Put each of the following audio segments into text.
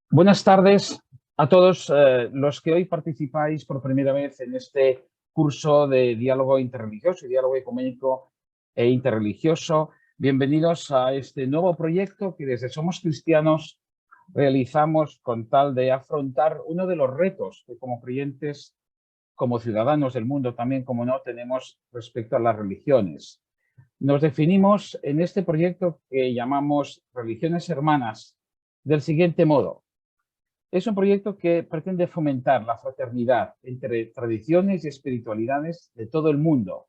Buenas tardes a todos los que hoy participáis por primera vez en este curso de diálogo interreligioso y diálogo ecuménico e interreligioso. Bienvenidos a este nuevo proyecto que desde Somos Cristianos realizamos con tal de afrontar uno de los retos que como creyentes, como ciudadanos del mundo también, como no, tenemos respecto a las religiones. Nos definimos en este proyecto que llamamos Religiones Hermanas del siguiente modo. Es un proyecto que pretende fomentar la fraternidad entre tradiciones y espiritualidades de todo el mundo,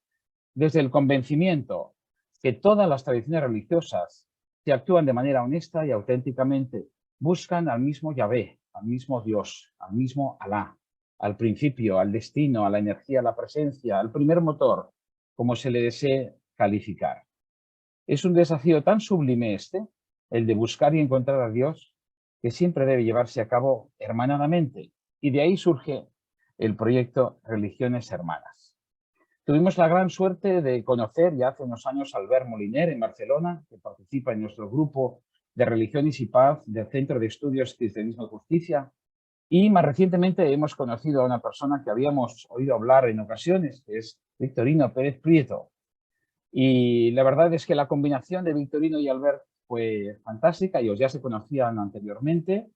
desde el convencimiento que todas las tradiciones religiosas, si actúan de manera honesta y auténticamente, buscan al mismo Yahvé, al mismo Dios, al mismo Alá, al principio, al destino, a la energía, a la presencia, al primer motor, como se le desee calificar. Es un desafío tan sublime el de buscar y encontrar a Dios, que siempre debe llevarse a cabo hermanadamente. Y de ahí surge el proyecto Religiones Hermanas. Tuvimos la gran suerte de conocer ya hace unos años a Albert Moliner en Barcelona, que participa en nuestro grupo de Religiones y Paz del Centro de Estudios Cristianismo y Justicia. Y más recientemente hemos conocido a una persona que habíamos oído hablar en ocasiones, que es Victorino Pérez Prieto. Y la verdad es que la combinación de Victorino y Albert fue fantástica. Ellos ya se conocían anteriormente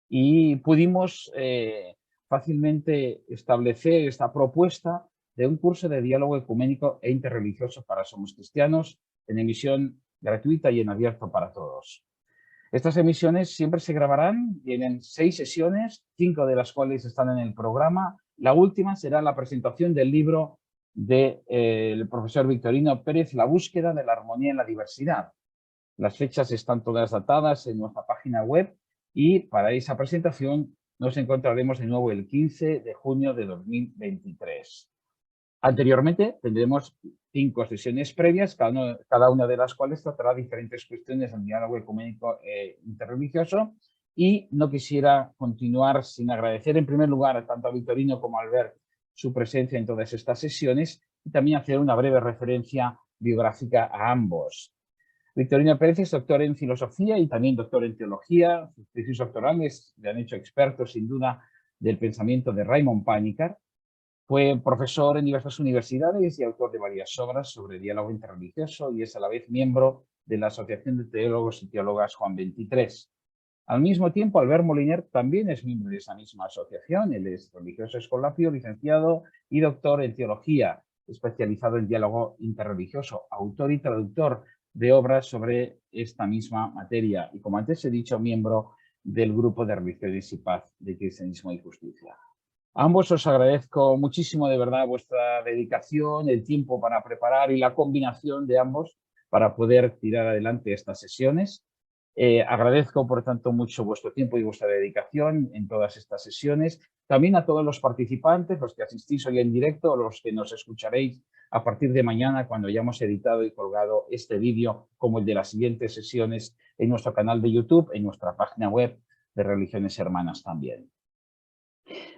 y pudimos fácilmente establecer esta propuesta de un curso de diálogo ecuménico e interreligioso para Somos Cristianos en emisión gratuita y en abierto para todos. Estas emisiones siempre se grabarán, tienen 6 sesiones, 5 de las cuales están en el programa. La última será la presentación del libro del profesor Victorino Pérez, La búsqueda de la armonía en la diversidad. Las fechas están todas datadas en nuestra página web y para esa presentación nos encontraremos de nuevo el 15 de junio de 2023. Anteriormente tendremos 5 sesiones previas, cada una de las cuales tratará diferentes cuestiones del diálogo ecuménico e interreligioso. Y no quisiera continuar sin agradecer en primer lugar tanto a Victorino como a Albert su presencia en todas estas sesiones y también hacer una breve referencia biográfica a ambos. Victorino Pérez es doctor en filosofía y también doctor en teología. Sus tesis doctorales le han hecho expertos sin duda del pensamiento de Raymond Panikkar. Fue profesor en diversas universidades y autor de varias obras sobre diálogo interreligioso y es a la vez miembro de la Asociación de Teólogos y Teólogas Juan XXIII. Al mismo tiempo, Albert Moliner también es miembro de esa misma asociación. Él es religioso escolapio, licenciado y doctor en teología, especializado en diálogo interreligioso, autor y traductor de obras sobre esta misma materia y, como antes he dicho, miembro del Grupo de Religiones y Paz de Cristianismo y Justicia. A ambos os agradezco muchísimo de verdad vuestra dedicación, el tiempo para preparar y la combinación de ambos para poder tirar adelante estas sesiones. Agradezco, por tanto, mucho vuestro tiempo y vuestra dedicación en todas estas sesiones. También a todos los participantes, los que asistís hoy en directo, los que nos escucharéis a partir de mañana cuando hayamos editado y colgado este vídeo, como el de las siguientes sesiones, en nuestro canal de YouTube, en nuestra página web de Religiones Hermanas también.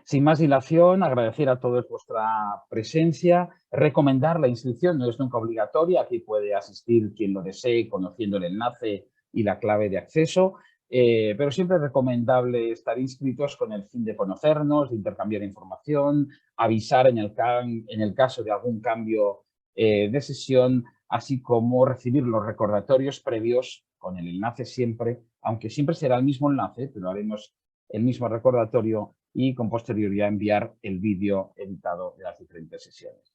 Sin más dilación, agradecer a todos vuestra presencia, recomendar la inscripción, no es nunca obligatoria, aquí puede asistir quien lo desee conociendo el enlace y la clave de acceso, pero siempre es recomendable estar inscritos con el fin de conocernos, de intercambiar información, avisar en el caso de algún cambio de sesión, así como recibir los recordatorios previos con el enlace siempre, aunque siempre será el mismo enlace, pero haremos el mismo recordatorio y con posterioridad enviar el vídeo editado de las diferentes sesiones.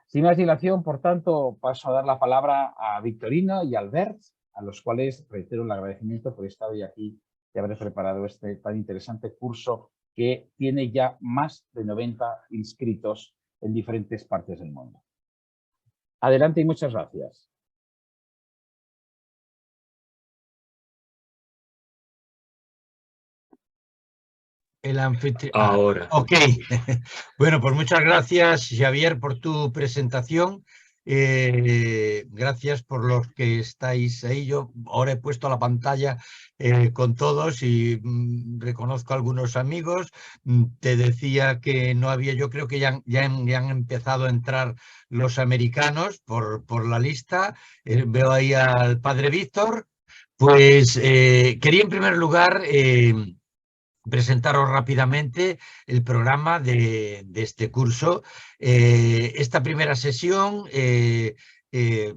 Sin más dilación, por tanto, paso a dar la palabra a Victorino y a Albert, a los cuales reitero el agradecimiento por estar hoy aquí y haber preparado este tan interesante curso que tiene ya más de 90 inscritos en diferentes partes del mundo. Adelante y muchas gracias. El anfitrión. Ahora. Ok. Bueno, pues muchas gracias, Javier, por tu presentación. Gracias por los que estáis ahí. Yo ahora he puesto la pantalla con todos y reconozco a algunos amigos. Te decía que no había, yo creo que ya han empezado a entrar los americanos por la lista. Veo ahí al padre Víctor. Pues quería en primer lugar presentaros rápidamente el programa de este curso. Esta primera sesión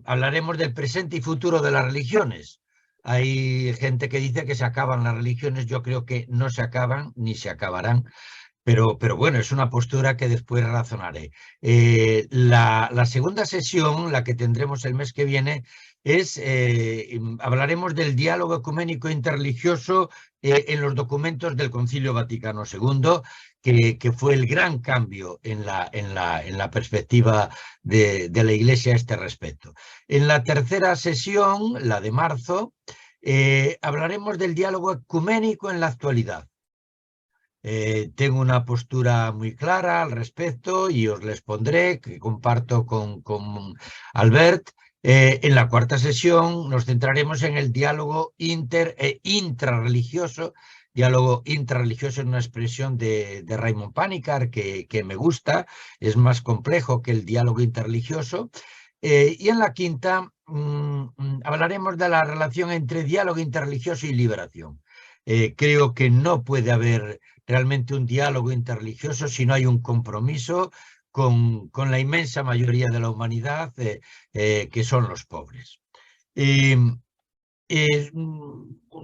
hablaremos del presente y futuro de las religiones. Hay gente que dice que se acaban las religiones, yo creo que no se acaban ni se acabarán. Pero bueno, es una postura que después razonaré. La segunda sesión, la que tendremos el mes que viene, hablaremos del diálogo ecuménico interreligioso en los documentos del Concilio Vaticano II, que fue el gran cambio en la perspectiva de la Iglesia a este respecto. En la tercera sesión, la de marzo, hablaremos del diálogo ecuménico en la actualidad. Tengo una postura muy clara al respecto y os les pondré, que comparto con Albert. En la cuarta sesión nos centraremos en el diálogo intrarreligioso. Diálogo intrarreligioso es una expresión de Raymond Panikkar que me gusta, es más complejo que el diálogo interreligioso. Y en la quinta hablaremos de la relación entre diálogo interreligioso y liberación. Creo que no puede haber realmente un diálogo interreligioso si no hay un compromiso con la inmensa mayoría de la humanidad, que son los pobres.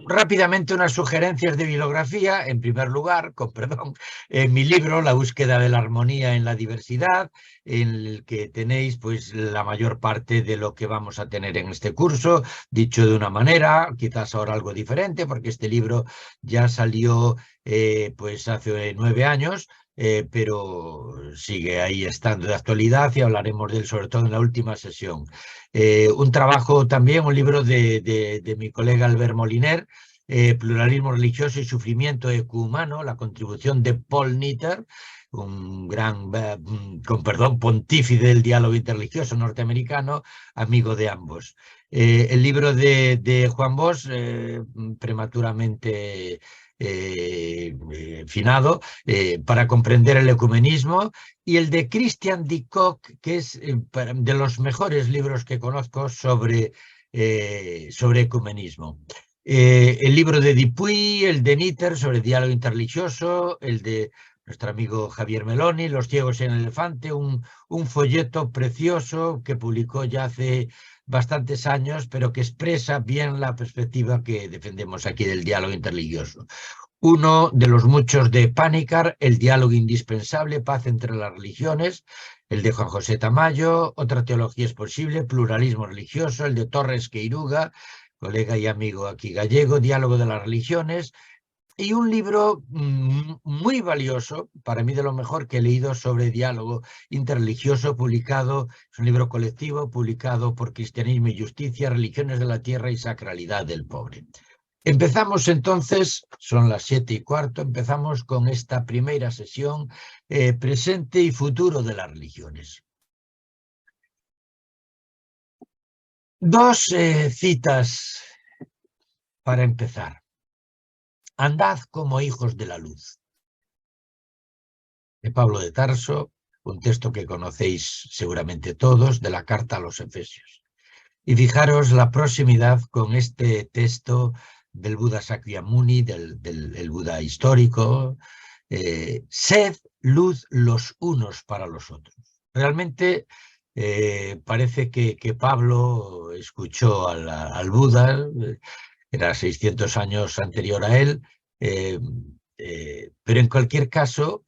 Rápidamente unas sugerencias de bibliografía. En primer lugar, con perdón, mi libro La búsqueda de la armonía en la diversidad, en el que tenéis pues la mayor parte de lo que vamos a tener en este curso, dicho de una manera, quizás ahora algo diferente, porque este libro ya salió pues hace 9 años, pero sigue ahí estando de actualidad y hablaremos de él sobre todo en la última sesión. Un trabajo también, un libro de mi colega Albert Moliner, Pluralismo religioso y sufrimiento ecumano, la contribución de Paul Nitter, un gran, con perdón, pontífice del diálogo interreligioso norteamericano, amigo de ambos. El libro de Juan Bosch, prematuramente finado, para comprender el ecumenismo, y el de Christian de Kock, que es de los mejores libros que conozco sobre ecumenismo. El libro de Dupuy, el de Nitter sobre diálogo interreligioso, el de nuestro amigo Javier Meloni, Los ciegos en el elefante, un folleto precioso que publicó ya hace bastantes años, pero que expresa bien la perspectiva que defendemos aquí del diálogo interreligioso. Uno de los muchos de Panikkar, El diálogo indispensable, Paz entre las religiones, el de Juan José Tamayo, Otra teología es posible, Pluralismo religioso, el de Torres Queiruga, colega y amigo aquí gallego, Diálogo de las religiones, y un libro muy valioso, para mí de lo mejor que he leído sobre diálogo interreligioso, publicado, es un libro colectivo, publicado por Cristianismo y Justicia, Religiones de la Tierra y Sacralidad del Pobre. Empezamos entonces, son las 7:15, empezamos con esta primera sesión, presente y futuro de las religiones. Dos citas para empezar. Andad como hijos de la luz, de Pablo de Tarso, un texto que conocéis seguramente todos, de la carta a los Efesios. Y fijaros la proximidad con este texto del Buda Sakyamuni, del Buda histórico, sed luz los unos para los otros. Realmente parece que Pablo escuchó al Buda, era 600 años anterior a él, pero en cualquier caso,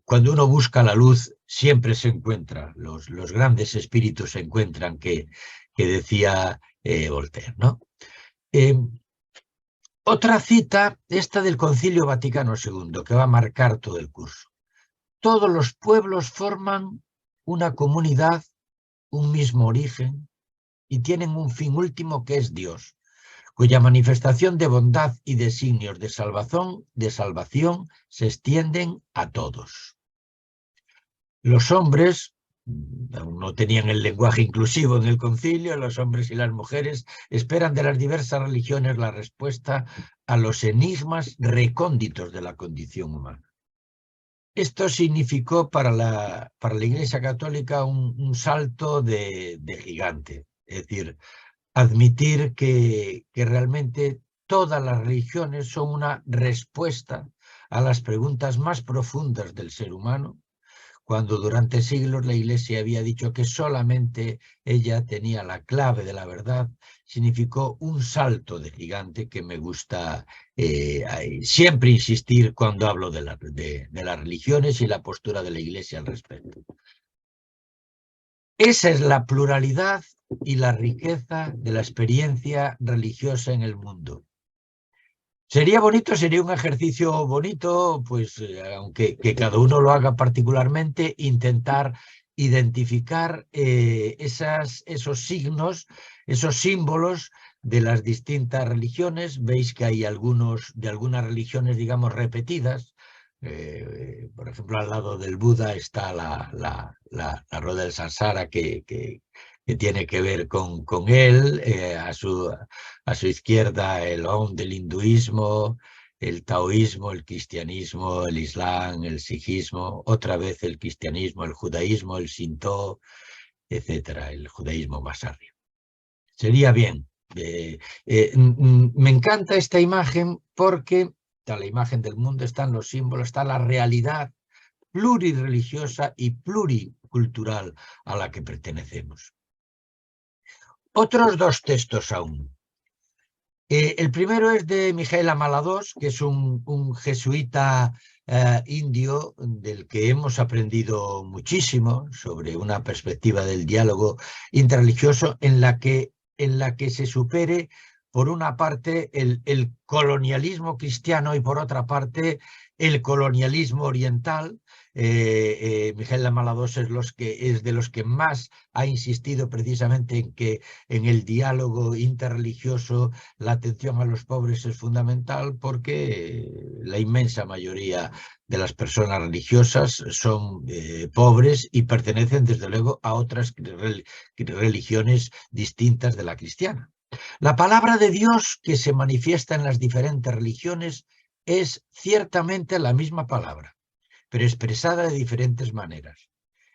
cuando uno busca la luz, siempre se encuentra, los grandes espíritus se encuentran, que decía Voltaire, ¿no? Otra cita, esta del Concilio Vaticano II, que va a marcar todo el curso. Todos los pueblos forman una comunidad, un mismo origen, y tienen un fin último que es Dios, cuya manifestación de bondad y designios de salvación se extienden a todos. Los hombres no tenían el lenguaje inclusivo en el concilio, los hombres y las mujeres esperan de las diversas religiones la respuesta a los enigmas recónditos de la condición humana. Esto significó para la Iglesia Católica un salto de gigante, es decir, admitir que realmente todas las religiones son una respuesta a las preguntas más profundas del ser humano, cuando durante siglos la Iglesia había dicho que solamente ella tenía la clave de la verdad, significó un salto de gigante que me gusta siempre insistir cuando hablo de las religiones y la postura de la Iglesia al respecto. Esa es la pluralidad y la riqueza de la experiencia religiosa en el mundo. Sería bonito, sería un ejercicio bonito, pues aunque que cada uno lo haga particularmente, intentar identificar esos signos, esos símbolos de las distintas religiones. Veis que hay algunos de algunas religiones, digamos, repetidas. Por ejemplo, al lado del Buda está la rueda del Sansara que tiene que ver con él, a su izquierda el Om del hinduismo, el taoísmo, el cristianismo, el islam, el sijismo, otra vez el cristianismo, el judaísmo, el shinto, etcétera, el judaísmo más arriba. Sería bien. Me encanta esta imagen porque está la imagen del mundo, están los símbolos, está la realidad plurireligiosa y pluricultural a la que pertenecemos. Otros dos textos aún. El primero es de Mijaíl Amaladós, que es un jesuita indio del que hemos aprendido muchísimo sobre una perspectiva del diálogo interreligioso en la que se supere, por una parte, el colonialismo cristiano y por otra parte el colonialismo oriental. Mijaíl Amaladós es de los que más ha insistido precisamente en que en el diálogo interreligioso la atención a los pobres es fundamental, porque la inmensa mayoría de las personas religiosas son pobres y pertenecen desde luego a otras religiones distintas de la cristiana. La palabra de Dios que se manifiesta en las diferentes religiones es ciertamente la misma palabra, pero expresada de diferentes maneras.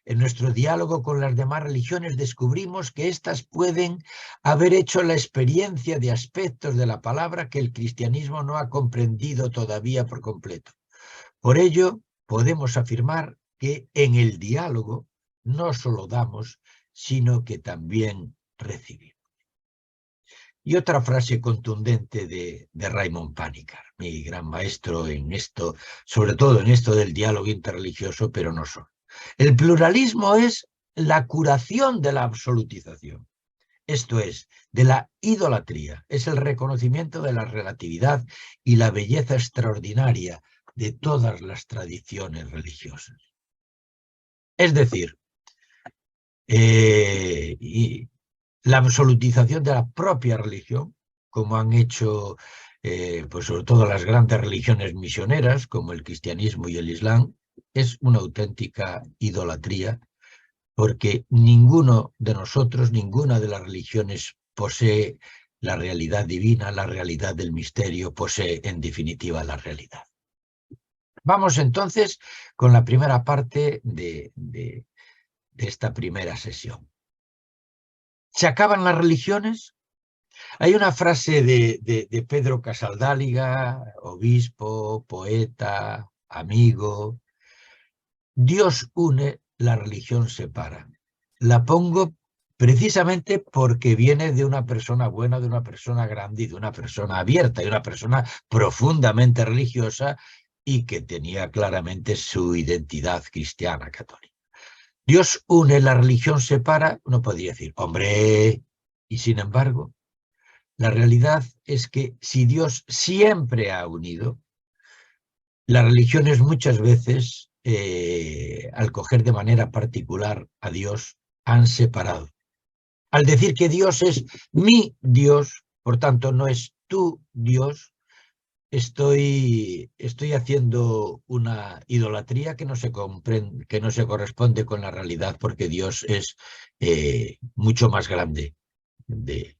En nuestro diálogo con las demás religiones descubrimos que éstas pueden haber hecho la experiencia de aspectos de la palabra que el cristianismo no ha comprendido todavía por completo. Por ello, podemos afirmar que en el diálogo no solo damos, sino que también recibimos. Y otra frase contundente de Raymond Panikkar, mi gran maestro en esto, sobre todo en esto del diálogo interreligioso, pero no solo. El pluralismo es la curación de la absolutización, esto es, de la idolatría, es el reconocimiento de la relatividad y la belleza extraordinaria de todas las tradiciones religiosas. Es decir, la absolutización de la propia religión, como han hecho pues sobre todo las grandes religiones misioneras, como el cristianismo y el islam, es una auténtica idolatría, porque ninguno de nosotros, ninguna de las religiones posee la realidad divina, la realidad del misterio, posee en definitiva la realidad. Vamos entonces con la primera parte de esta primera sesión. ¿Se acaban las religiones? Hay una frase de Pedro Casaldáliga, obispo, poeta, amigo. Dios une, la religión separa. La pongo precisamente porque viene de una persona buena, de una persona grande y de una persona abierta, y una persona profundamente religiosa y que tenía claramente su identidad cristiana católica. Dios une, la religión separa, uno podría decir, hombre, y sin embargo, la realidad es que si Dios siempre ha unido, las religiones muchas veces, al coger de manera particular a Dios, han separado. Al decir que Dios es mi Dios, por tanto no es tu Dios, estoy haciendo una idolatría que no se comprende, que no se corresponde con la realidad, porque Dios es mucho más grande de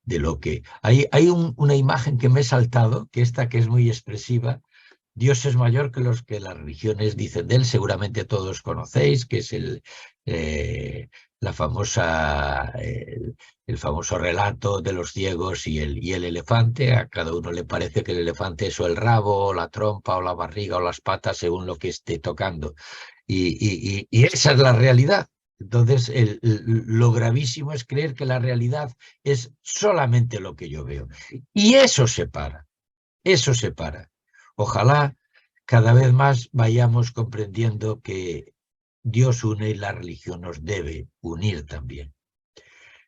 lo que... Hay una imagen que me he saltado, que es muy expresiva. Dios es mayor que los que las religiones dicen de él, seguramente todos conocéis, que es la famosa, el famoso relato de los ciegos y el elefante. A cada uno le parece que el elefante es o el rabo, o la trompa, o la barriga, o las patas, según lo que esté tocando. Y esa es la realidad. Entonces, lo gravísimo es creer que la realidad es solamente lo que yo veo. Y eso separa, eso separa. Ojalá cada vez más vayamos comprendiendo que Dios une y la religión nos debe unir también.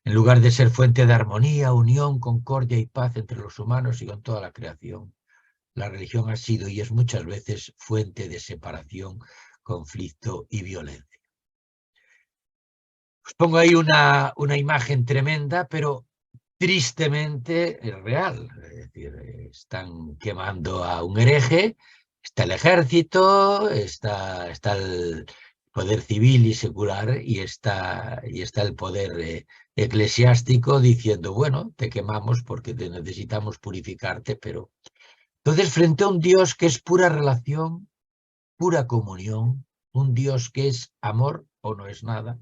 En lugar de ser fuente de armonía, unión, concordia y paz entre los humanos y con toda la creación, la religión ha sido y es muchas veces fuente de separación, conflicto y violencia. Os pongo ahí una imagen tremenda, pero tristemente real. Es decir, están quemando a un hereje, está el ejército, está el poder civil y secular y está el poder eclesiástico diciendo, bueno, te quemamos porque te necesitamos purificarte, pero... Entonces, frente a un Dios que es pura relación, pura comunión, un Dios que es amor o no es nada,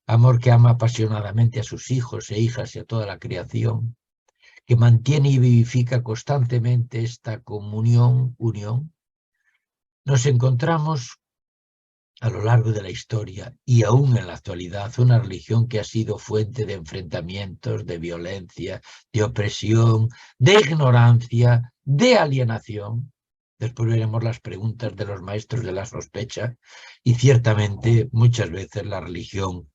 amor que ama apasionadamente a sus hijos e hijas y a toda la creación, que mantiene y vivifica constantemente esta unión, nos encontramos a lo largo de la historia y aún en la actualidad una religión que ha sido fuente de enfrentamientos, de violencia, de opresión, de ignorancia, de alienación. Después veremos las preguntas de los maestros de la sospecha y ciertamente muchas veces la religión,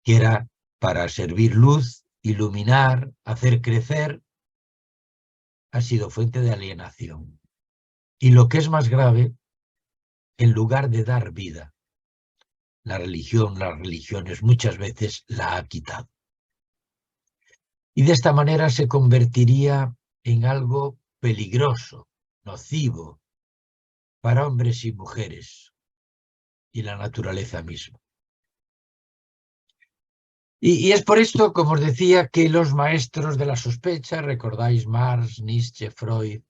que era para servir luz, iluminar, hacer crecer, ha sido fuente de alienación. Y lo que es más grave, en lugar de dar vida, la religión, las religiones muchas veces la ha quitado. Y de esta manera se convertiría en algo peligroso, nocivo, para hombres y mujeres y la naturaleza misma. Y es por esto, como os decía, que los maestros de la sospecha, recordáis Marx, Nietzsche, Freud,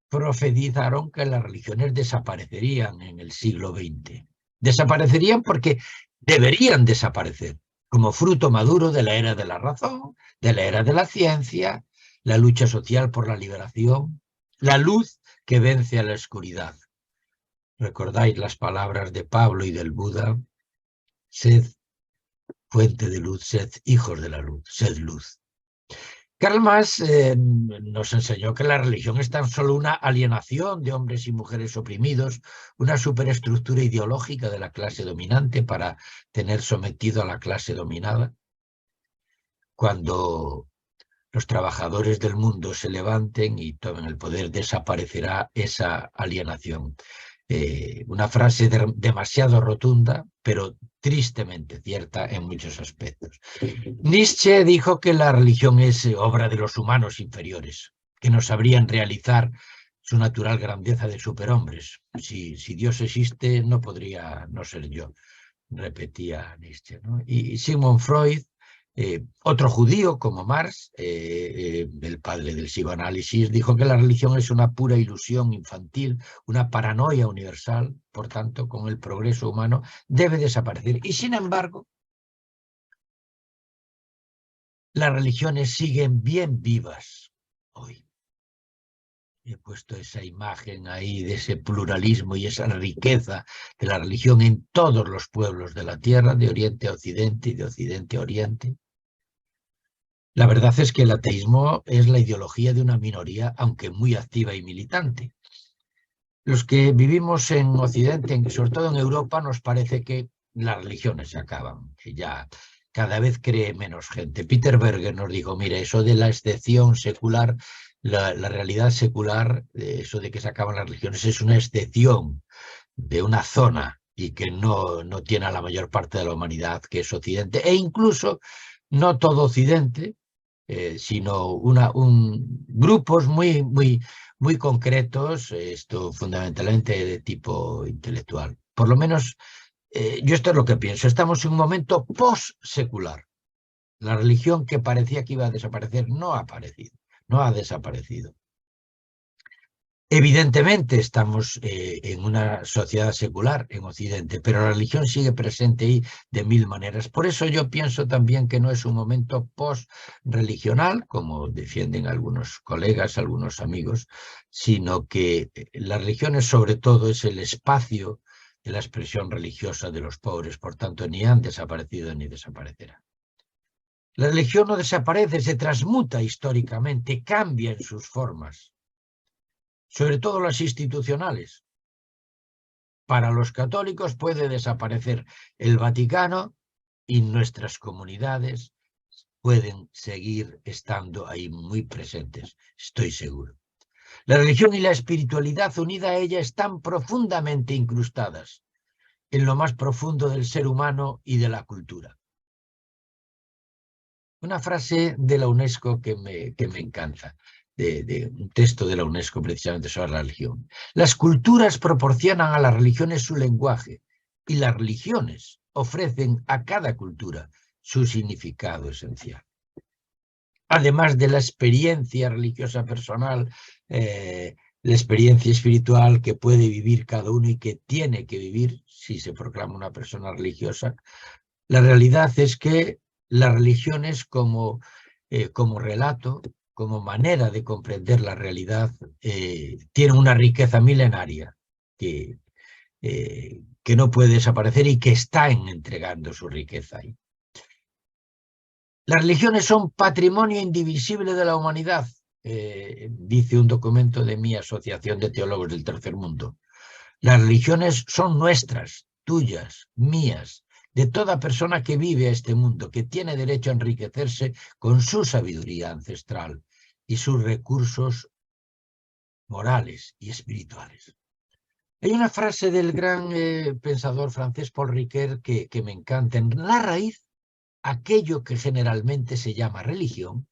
profetizaron que las religiones desaparecerían en el siglo XX. Desaparecerían porque deberían desaparecer, como fruto maduro de la era de la razón, de la era de la ciencia, la lucha social por la liberación, la luz que vence a la oscuridad. ¿Recordáis las palabras de Pablo y del Buda? Sed fuente de luz, sed hijos de la luz, sed luz. Karl Marx nos enseñó que la religión es tan solo una alienación de hombres y mujeres oprimidos, una superestructura ideológica de la clase dominante para tener sometido a la clase dominada. Cuando los trabajadores del mundo se levanten y tomen el poder, desaparecerá esa alienación. Una frase demasiado rotunda, pero tristemente cierta en muchos aspectos. Nietzsche dijo que la religión es obra de los humanos inferiores, que no sabrían realizar su natural grandeza de superhombres. Si Dios existe, no podría no ser yo, repetía Nietzsche, ¿no? Y Sigmund Freud, otro judío como Marx, el padre del psicoanálisis, dijo que la religión es una pura ilusión infantil, una paranoia universal, por tanto, con el progreso humano debe desaparecer. Y sin embargo, las religiones siguen bien vivas hoy. He puesto esa imagen ahí de ese pluralismo y esa riqueza de la religión en todos los pueblos de la tierra, de oriente a occidente y de occidente a oriente. La verdad es que el ateísmo es la ideología de una minoría, aunque muy activa y militante. Los que vivimos en Occidente, sobre todo en Europa, nos parece que las religiones se acaban, que ya cada vez cree menos gente. Peter Berger nos dijo, mire, eso de la excepción secular, la realidad secular, eso de que se acaban las religiones, es una excepción de una zona y que no tiene a la mayor parte de la humanidad, que es Occidente, e incluso no todo Occidente, sino grupos muy concretos, esto fundamentalmente de tipo intelectual. Por lo menos, yo esto es lo que pienso. Estamos en un momento post-secular. La religión que parecía que iba a desaparecer no ha aparecido, no ha desaparecido. Evidentemente estamos en una sociedad secular en Occidente, pero la religión sigue presente ahí de mil maneras. Por eso yo pienso también que no es un momento post-religional, como defienden algunos colegas, algunos amigos, sino que la religión es sobre todo es el espacio de la expresión religiosa de los pobres, por tanto ni han desaparecido ni desaparecerán. La religión no desaparece, se transmuta históricamente, cambia en sus formas, sobre todo las institucionales. Para los católicos puede desaparecer el Vaticano y nuestras comunidades pueden seguir estando ahí muy presentes, estoy seguro. La religión y la espiritualidad unida a ella están profundamente incrustadas en lo más profundo del ser humano y de la cultura. Una frase de la UNESCO que me encanta, de un texto de la UNESCO precisamente sobre la religión. Las culturas proporcionan a las religiones su lenguaje y las religiones ofrecen a cada cultura su significado esencial. Además de la experiencia religiosa personal, la experiencia espiritual que puede vivir cada uno y que tiene que vivir si se proclama una persona religiosa, la realidad es que las religiones como relato, como manera de comprender la realidad, tienen una riqueza milenaria que no puede desaparecer y que está entregando su riqueza ahí. Las religiones son patrimonio indivisible de la humanidad, dice un documento de mi Asociación de Teólogos del Tercer Mundo. Las religiones son nuestras, tuyas, mías, de toda persona que vive a este mundo, que tiene derecho a enriquecerse con su sabiduría ancestral y sus recursos morales y espirituales. Hay una frase del gran pensador francés Paul Ricoeur que me encanta. En la raíz, aquello que generalmente se llama religión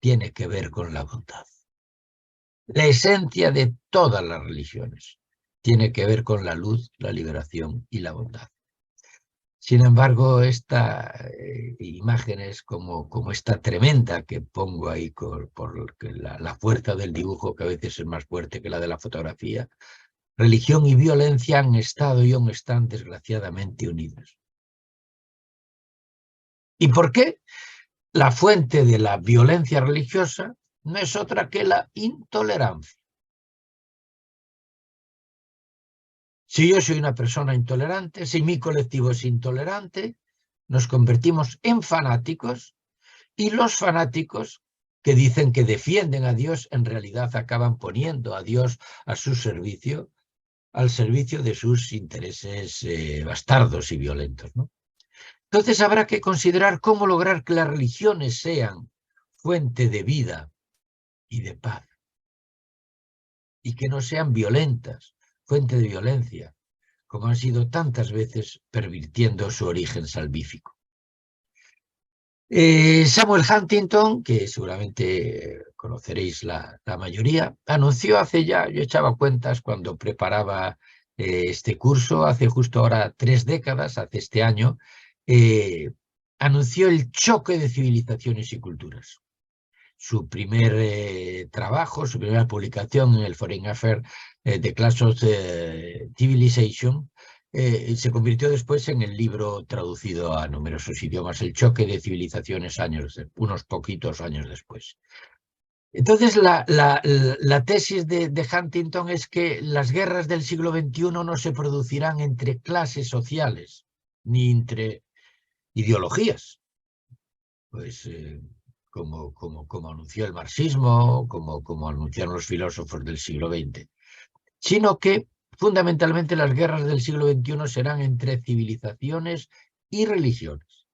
tiene que ver con la bondad. La esencia de todas las religiones tiene que ver con la luz, la liberación y la bondad. Sin embargo, esta imagen es como esta tremenda que pongo ahí por la fuerza del dibujo, que a veces es más fuerte que la de la fotografía. Religión y violencia han estado y aún están desgraciadamente unidas. ¿Y por qué? La fuente de la violencia religiosa no es otra que la intolerancia. Si yo soy una persona intolerante, si mi colectivo es intolerante, nos convertimos en fanáticos y los fanáticos que dicen que defienden a Dios en realidad acaban poniendo a Dios a su servicio, al servicio de sus intereses bastardos y violentos, ¿no? Entonces habrá que considerar cómo lograr que las religiones sean fuente de vida y de paz y que no sean violentas, fuente de violencia, como han sido tantas veces pervirtiendo su origen salvífico. Samuel Huntington, que seguramente conoceréis la mayoría, anunció hace ya, yo echaba cuentas cuando preparaba este curso, hace justo ahora 3 décadas, hace este año, anunció el choque de civilizaciones y culturas. Su primer trabajo, su primera publicación en el Foreign Affairs The Clash of Civilization, se convirtió después en el libro traducido a numerosos idiomas, El choque de civilizaciones, unos poquitos años después. Entonces, la tesis de Huntington es que las guerras del siglo XXI no se producirán entre clases sociales, ni entre ideologías. Pues como anunció el marxismo, como anunciaron los filósofos del siglo XX, sino que fundamentalmente las guerras del siglo XXI serán entre civilizaciones y religiones.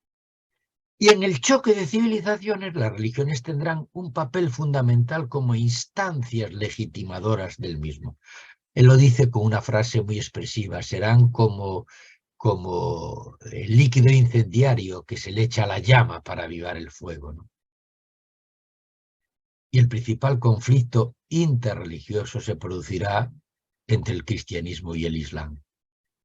Y en el choque de civilizaciones, las religiones tendrán un papel fundamental como instancias legitimadoras del mismo. Él lo dice con una frase muy expresiva, serán como el líquido incendiario que se le echa a la llama para avivar el fuego, ¿no? Y el principal conflicto interreligioso se producirá entre el cristianismo y el islam.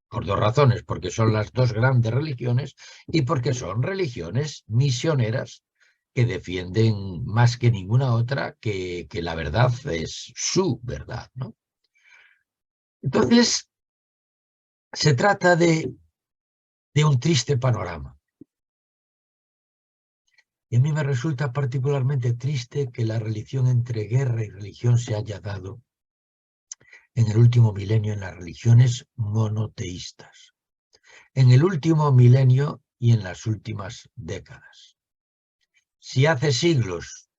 Por 2 razones, porque son las 2 grandes religiones y porque son religiones misioneras que defienden más que ninguna otra que la verdad es su verdad, ¿no? Entonces, se trata de un triste panorama. Y a mí me resulta particularmente triste que la religión entre guerra y religión se haya dado en el último milenio en las religiones monoteístas. En el último milenio y en las últimas décadas. Si hace siglos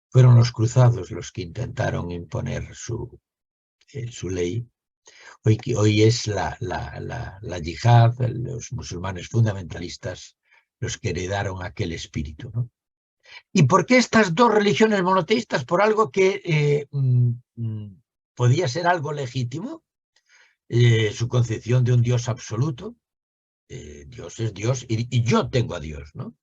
fueron los cruzados los que intentaron imponer su ley, hoy es la yihad, los musulmanes fundamentalistas, los que heredaron aquel espíritu, ¿no? ¿Y por qué estas dos religiones monoteístas? Por algo que podía ser algo legítimo, su concepción de un Dios absoluto. Dios es Dios y yo tengo a Dios, ¿no?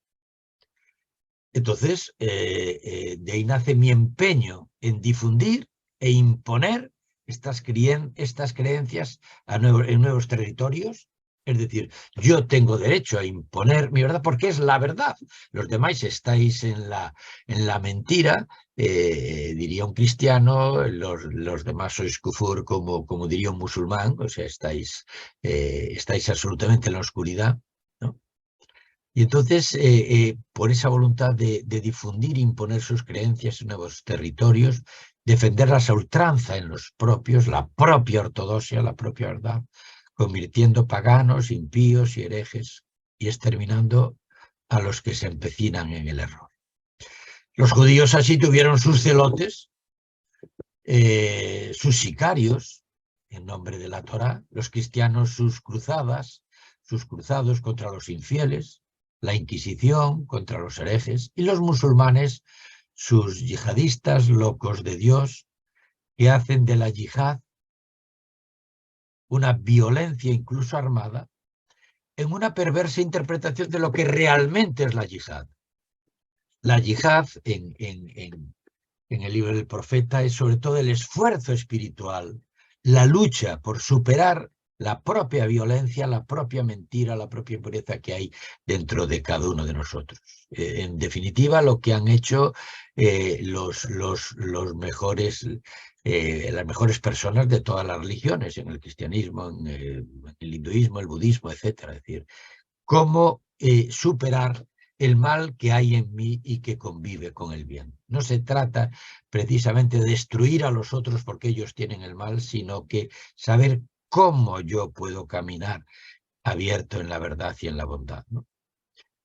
Entonces, de ahí nace mi empeño en difundir e imponer estas creencias en nuevos territorios. Es decir, yo tengo derecho a imponer mi verdad porque es la verdad. Los demás estáis en la mentira, diría un cristiano, los demás sois kufur como diría un musulmán, o sea, estáis absolutamente en la oscuridad, ¿no? Y entonces, por esa voluntad de difundir e imponer sus creencias en nuevos territorios, defenderlas a ultranza en los propios, la propia ortodoxia, la propia verdad, convirtiendo paganos, impíos y herejes y exterminando a los que se empecinan en el error. Los judíos así tuvieron sus celotes, sus sicarios, en nombre de la Torá, los cristianos sus cruzadas, sus cruzados contra los infieles, la Inquisición contra los herejes, y los musulmanes sus yihadistas locos de Dios, que hacen de la yihad una violencia incluso armada, en una perversa interpretación de lo que realmente es la yihad. La yihad, en el libro del profeta, es sobre todo el esfuerzo espiritual, la lucha por superar la propia violencia, la propia mentira, la propia impureza que hay dentro de cada uno de nosotros. En definitiva, lo que han hecho las mejores personas de todas las religiones, en el cristianismo, en el hinduismo, el budismo, etc. Es decir, cómo superar el mal que hay en mí y que convive con el bien. No se trata precisamente de destruir a los otros porque ellos tienen el mal, sino que saber cómo yo puedo caminar abierto en la verdad y en la bondad, ¿no?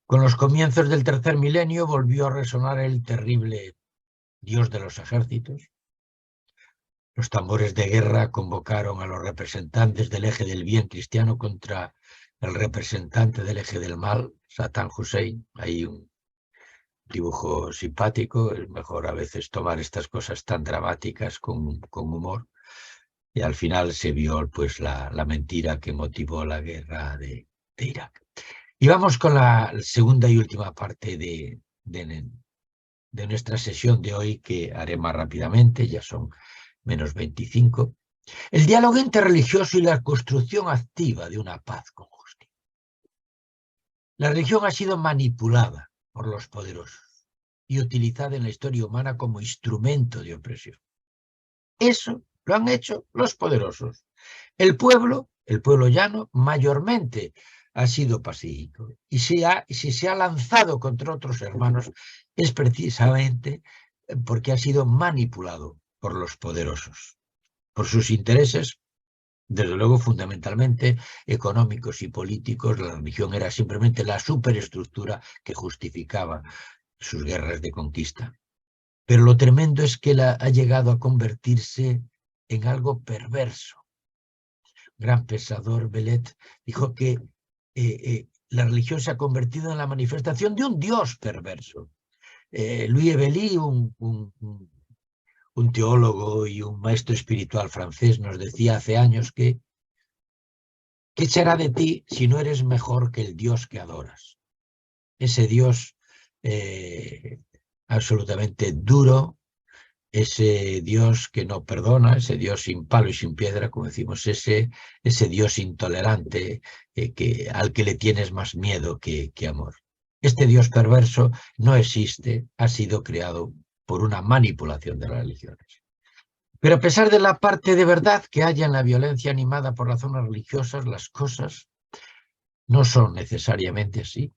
Con los comienzos del tercer milenio volvió a resonar el terrible Dios de los ejércitos. Los tambores de guerra convocaron a los representantes del eje del bien cristiano contra el representante del eje del mal, Saddam Hussein. Hay un dibujo simpático, es mejor a veces tomar estas cosas tan dramáticas con humor, y al final se vio pues la mentira que motivó la guerra de Irak. Y vamos con la segunda y última parte de nuestra sesión de hoy, que haré más rápidamente, ya son menos 25. El diálogo interreligioso y la construcción activa de una paz con justicia. La religión ha sido manipulada por los poderosos y utilizada en la historia humana como instrumento de opresión. Eso lo han hecho los poderosos. El pueblo llano, mayormente ha sido pacífico. Y si se ha lanzado contra otros hermanos es precisamente porque ha sido manipulado por los poderosos, por sus intereses, desde luego fundamentalmente económicos y políticos. La religión era simplemente la superestructura que justificaba sus guerras de conquista. Pero lo tremendo es que ha llegado a convertirse en algo perverso. Gran pensador, Belet, dijo que la religión se ha convertido en la manifestación de un Dios perverso. Louis Hebely, un teólogo y un maestro espiritual francés, nos decía hace años que ¿qué será de ti si no eres mejor que el Dios que adoras? Ese Dios absolutamente duro, ese Dios que no perdona, ese Dios sin palo y sin piedra, como decimos, ese Dios intolerante al que le tienes más miedo que amor. Este Dios perverso no existe, ha sido creado por una manipulación de las religiones. Pero a pesar de la parte de verdad que haya en la violencia animada por razones religiosas, las cosas no son necesariamente así,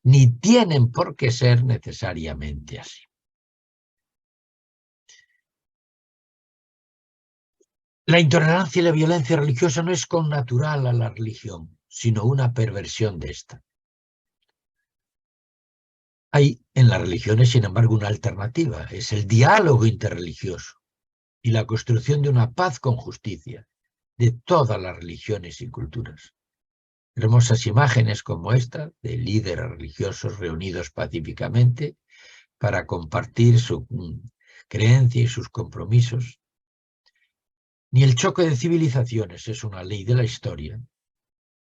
ni tienen por qué ser necesariamente así. La intolerancia y la violencia religiosa no es connatural a la religión, sino una perversión de esta. Hay en las religiones, sin embargo, una alternativa, es el diálogo interreligioso y la construcción de una paz con justicia de todas las religiones y culturas. Hermosas imágenes como esta de líderes religiosos reunidos pacíficamente para compartir su creencia y sus compromisos. Ni el choque de civilizaciones es una ley de la historia,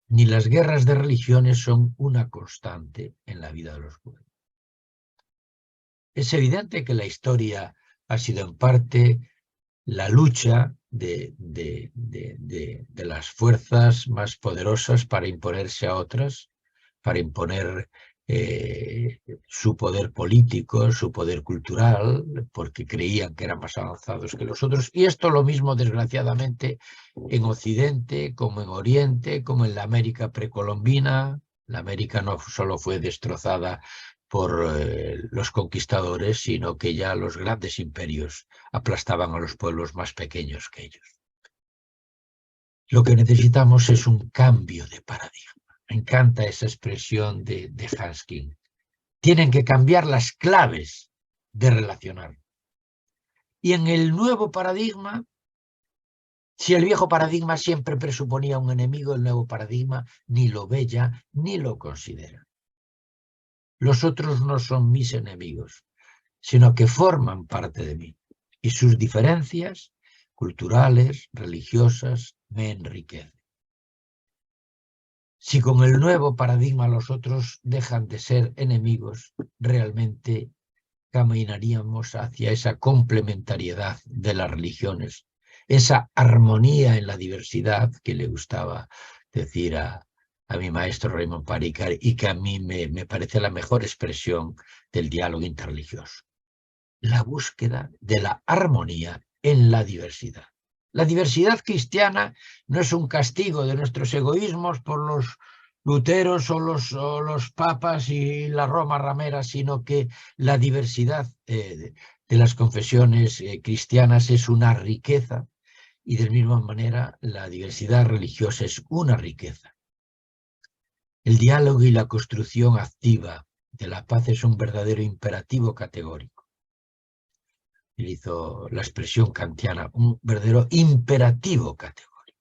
ni las guerras de religiones son una constante en la vida de los pueblos. Es evidente que la historia ha sido en parte la lucha de las fuerzas más poderosas para imponerse a otras, para imponer su poder político, su poder cultural, porque creían que eran más avanzados que los otros. Y esto lo mismo, desgraciadamente, en Occidente, como en Oriente, como en la América precolombina. La América no solo fue destrozada por los conquistadores, sino que ya los grandes imperios aplastaban a los pueblos más pequeños que ellos. Lo que necesitamos es un cambio de paradigma. Me encanta esa expresión de Haskin. Tienen que cambiar las claves de relacionar. Y en el nuevo paradigma, si el viejo paradigma siempre presuponía un enemigo, el nuevo paradigma ni lo ve ya, ni lo considera. Los otros no son mis enemigos, sino que forman parte de mí. Y sus diferencias culturales, religiosas, me enriquecen. Si con el nuevo paradigma los otros dejan de ser enemigos, realmente caminaríamos hacia esa complementariedad de las religiones, esa armonía en la diversidad que le gustaba decir a mi maestro Raymond Paricar y que a mí me parece la mejor expresión del diálogo interreligioso. La búsqueda de la armonía en la diversidad. La diversidad cristiana no es un castigo de nuestros egoísmos por los luteros o los papas y la Roma ramera, sino que la diversidad de las confesiones cristianas es una riqueza y de la misma manera la diversidad religiosa es una riqueza. El diálogo y la construcción activa de la paz es un verdadero imperativo categórico. Utilizo la expresión kantiana, un verdadero imperativo categórico.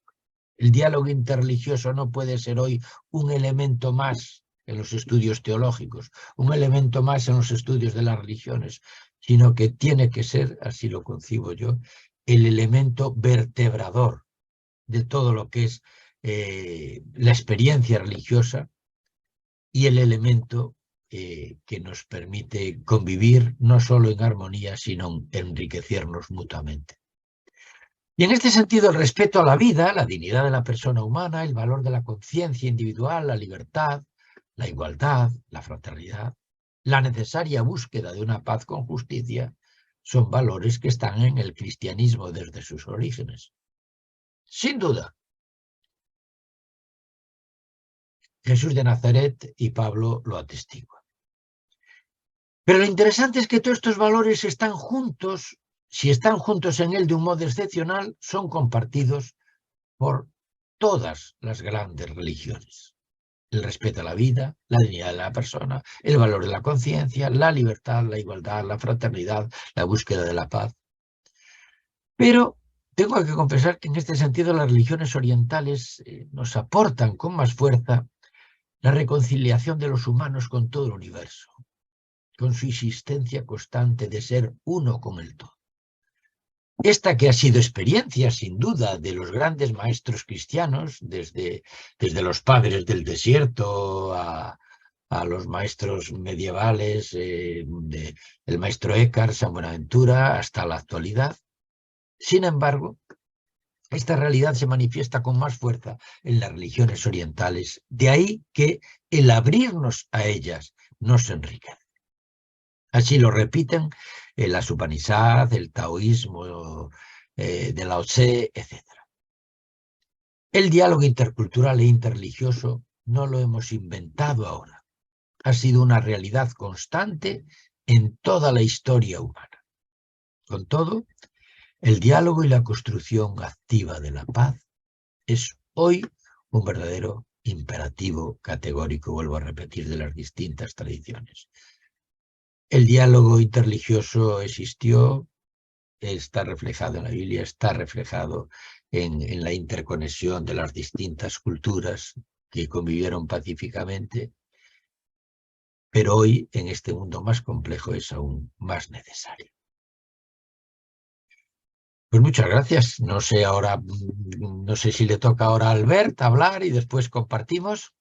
El diálogo interreligioso no puede ser hoy un elemento más en los estudios teológicos, un elemento más en los estudios de las religiones, sino que tiene que ser, así lo concibo yo, el elemento vertebrador de todo lo que es la experiencia religiosa y el elemento que nos permite convivir no solo en armonía, sino enriquecernos mutuamente. Y en este sentido, el respeto a la vida, la dignidad de la persona humana, el valor de la conciencia individual, la libertad, la igualdad, la fraternidad, la necesaria búsqueda de una paz con justicia, son valores que están en el cristianismo desde sus orígenes. Sin duda, Jesús de Nazaret y Pablo lo atestiguan. Pero lo interesante es que todos estos valores están juntos, si están juntos en él de un modo excepcional, son compartidos por todas las grandes religiones. El respeto a la vida, la dignidad de la persona, el valor de la conciencia, la libertad, la igualdad, la fraternidad, la búsqueda de la paz. Pero tengo que confesar que en este sentido las religiones orientales nos aportan con más fuerza la reconciliación de los humanos con todo el universo, con su insistencia constante de ser uno con el todo. Esta que ha sido experiencia, sin duda, de los grandes maestros cristianos, desde los padres del desierto a los maestros medievales, el maestro Eckhart, San Buenaventura, hasta la actualidad. Sin embargo, esta realidad se manifiesta con más fuerza en las religiones orientales. De ahí que el abrirnos a ellas nos enriquece. Así lo repiten las Upanishads, el taoísmo de Lao Tse, etc. El diálogo intercultural e interreligioso no lo hemos inventado ahora. Ha sido una realidad constante en toda la historia humana. Con todo, el diálogo y la construcción activa de la paz es hoy un verdadero imperativo categórico, vuelvo a repetir, de las distintas tradiciones. El diálogo interreligioso existió, está reflejado en la Biblia, está reflejado en la interconexión de las distintas culturas que convivieron pacíficamente, pero hoy, en este mundo más complejo, es aún más necesario. Pues muchas gracias. No sé ahora, no sé si le toca ahora a Albert hablar y después compartimos.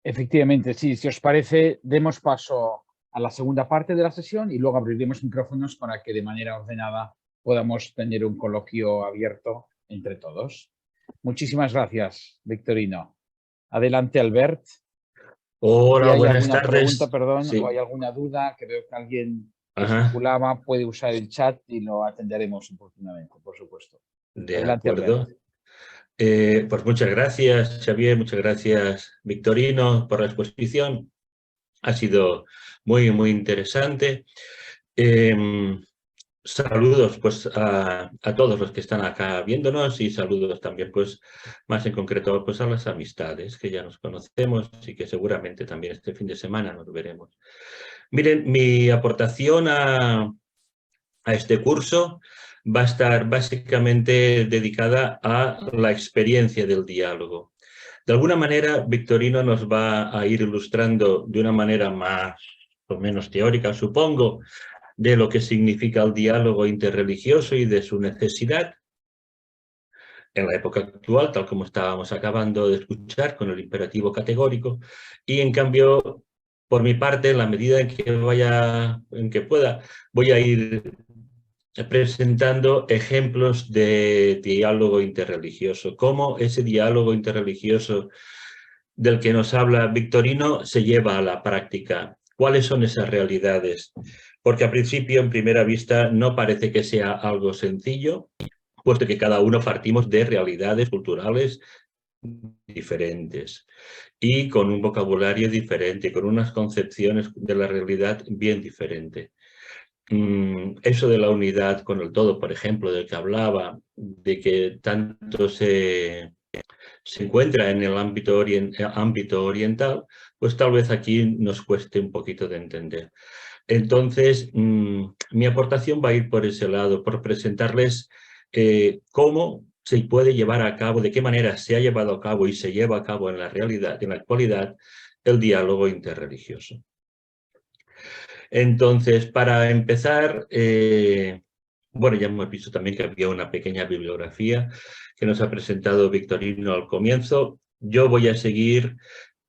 Efectivamente, sí. Si os parece, demos paso a la segunda parte de la sesión y luego abriremos micrófonos para que de manera ordenada podamos tener un coloquio abierto entre todos. Muchísimas gracias, Victorino. Adelante, Albert. Si Hola, hay buenas alguna pregunta, tardes. perdón, o Sí, hay alguna duda, que veo que alguien ajá, gesticulaba, puede usar el chat y lo atenderemos oportunamente, por supuesto. de Adelante, Albert. acuerdo. Pues muchas gracias, Xavier, muchas gracias, Victorino, por la exposición. Ha sido muy, muy interesante. Saludos pues a todos los que están acá viéndonos y saludos también pues más en concreto pues a las amistades que ya nos conocemos y que seguramente también este fin de semana nos veremos. Miren, mi aportación a este curso va a estar básicamente dedicada a la experiencia del diálogo. De alguna manera, Victorino nos va a ir ilustrando de una manera más o menos teórica, supongo, de lo que significa el diálogo interreligioso y de su necesidad en la época actual, tal como estábamos acabando de escuchar con el imperativo categórico, y en cambio, por mi parte, en la medida en que pueda, voy a ir presentando ejemplos de diálogo interreligioso, cómo ese diálogo interreligioso del que nos habla Victorino se lleva a la práctica. ¿Cuáles son esas realidades? Porque a principio, en primera vista, no parece que sea algo sencillo, puesto que cada uno partimos de realidades culturales diferentes y con un vocabulario diferente, con unas concepciones de la realidad bien diferentes. Eso de la unidad con el todo, por ejemplo, del que hablaba, de que tanto se encuentra en el ámbito oriental, pues tal vez aquí nos cueste un poquito de entender. Entonces, mi aportación va a ir por ese lado, por presentarles cómo se puede llevar a cabo, de qué manera se ha llevado a cabo y se lleva a cabo en la realidad, en la actualidad, el diálogo interreligioso. Entonces, para empezar, bueno, ya hemos visto también que había una pequeña bibliografía que nos ha presentado Victorino al comienzo. Yo voy a seguir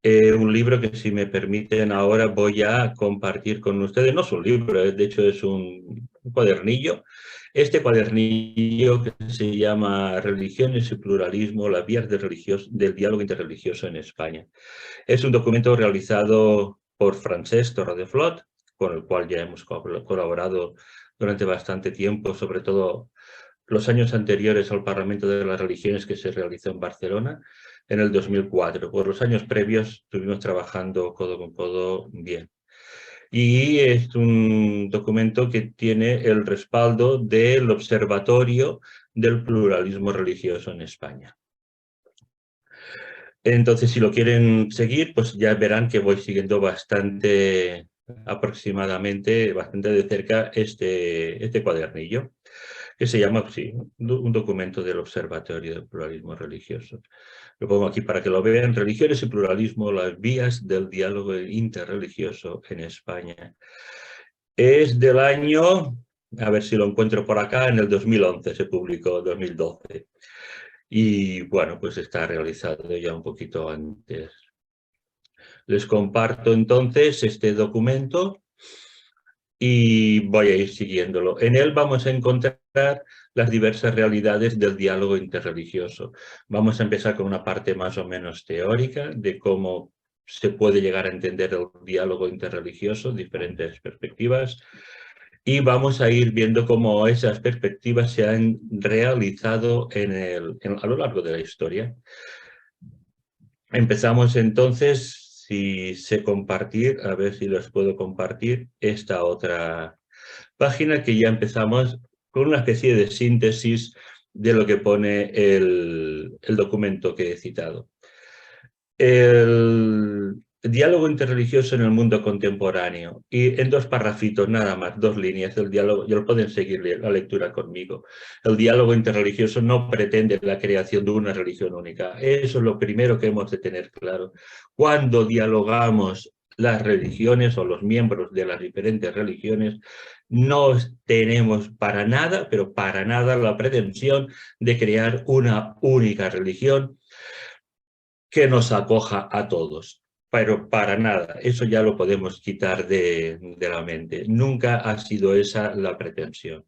un libro que, si me permiten ahora, voy a compartir con ustedes. No es un libro, de hecho es un cuadernillo. Este cuadernillo que se llama Religiones y Pluralismo, las vías del diálogo interreligioso en España. Es un documento realizado por Francesc Torredeflot, con el cual ya hemos colaborado durante bastante tiempo, sobre todo los años anteriores al Parlamento de las Religiones que se realizó en Barcelona en el 2004. Por los años previos estuvimos trabajando codo con codo bien. Y es un documento que tiene el respaldo del Observatorio del Pluralismo Religioso en España. Entonces, si lo quieren seguir, pues ya verán que voy siguiendo bastante aproximadamente, bastante de cerca este cuadernillo, que se llama, sí, un documento del Observatorio del Pluralismo Religioso. Lo pongo aquí para que lo vean: Religiones y pluralismo, las vías del diálogo interreligioso en España. Es del año, a ver si lo encuentro por acá, en el 2011 se publicó, 2012. Y bueno, pues está realizado ya un poquito antes. Les comparto entonces este documento y voy a ir siguiéndolo. En él vamos a encontrar las diversas realidades del diálogo interreligioso. Vamos a empezar con una parte más o menos teórica de cómo se puede llegar a entender el diálogo interreligioso, diferentes perspectivas. y vamos a ir viendo cómo esas perspectivas se han realizado a lo largo de la historia. Empezamos entonces, si sé compartir, a ver si les puedo compartir esta otra página que ya empezamos con una especie de síntesis de lo que pone el documento que he citado. El diálogo interreligioso en el mundo contemporáneo. Y en 2 parrafitos nada más, 2 líneas del diálogo, ya lo pueden seguir la lectura conmigo. El diálogo interreligioso no pretende la creación de una religión única. Eso es lo primero que hemos de tener claro. Cuando dialogamos las religiones o los miembros de las diferentes religiones, no tenemos para nada, pero para nada la pretensión de crear una única religión que nos acoja a todos, pero para nada, eso ya lo podemos quitar de la mente. Nunca ha sido esa la pretensión.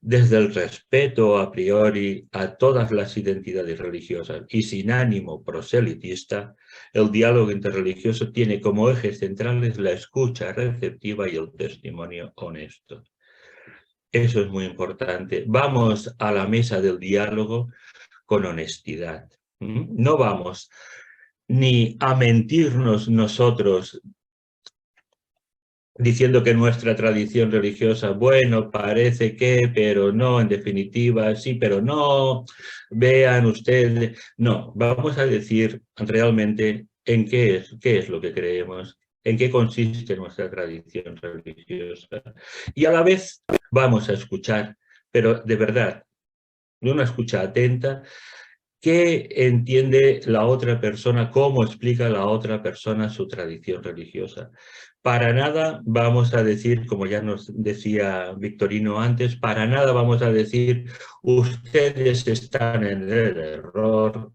Desde el respeto a priori a todas las identidades religiosas y sin ánimo proselitista, el diálogo interreligioso tiene como ejes centrales la escucha receptiva y el testimonio honesto. Eso es muy importante. Vamos a la mesa del diálogo con honestidad. No vamos ni a mentirnos nosotros diciendo que nuestra tradición religiosa, bueno, parece que, pero no, en definitiva, sí, pero no, vean ustedes. No, vamos a decir realmente en qué es lo que creemos, en qué consiste nuestra tradición religiosa. Y a la vez vamos a escuchar, pero de verdad, de una escucha atenta, ¿qué entiende la otra persona? ¿Cómo explica la otra persona su tradición religiosa? Para nada vamos a decir, como ya nos decía Victorino antes, para nada vamos a decir, ustedes están en el error,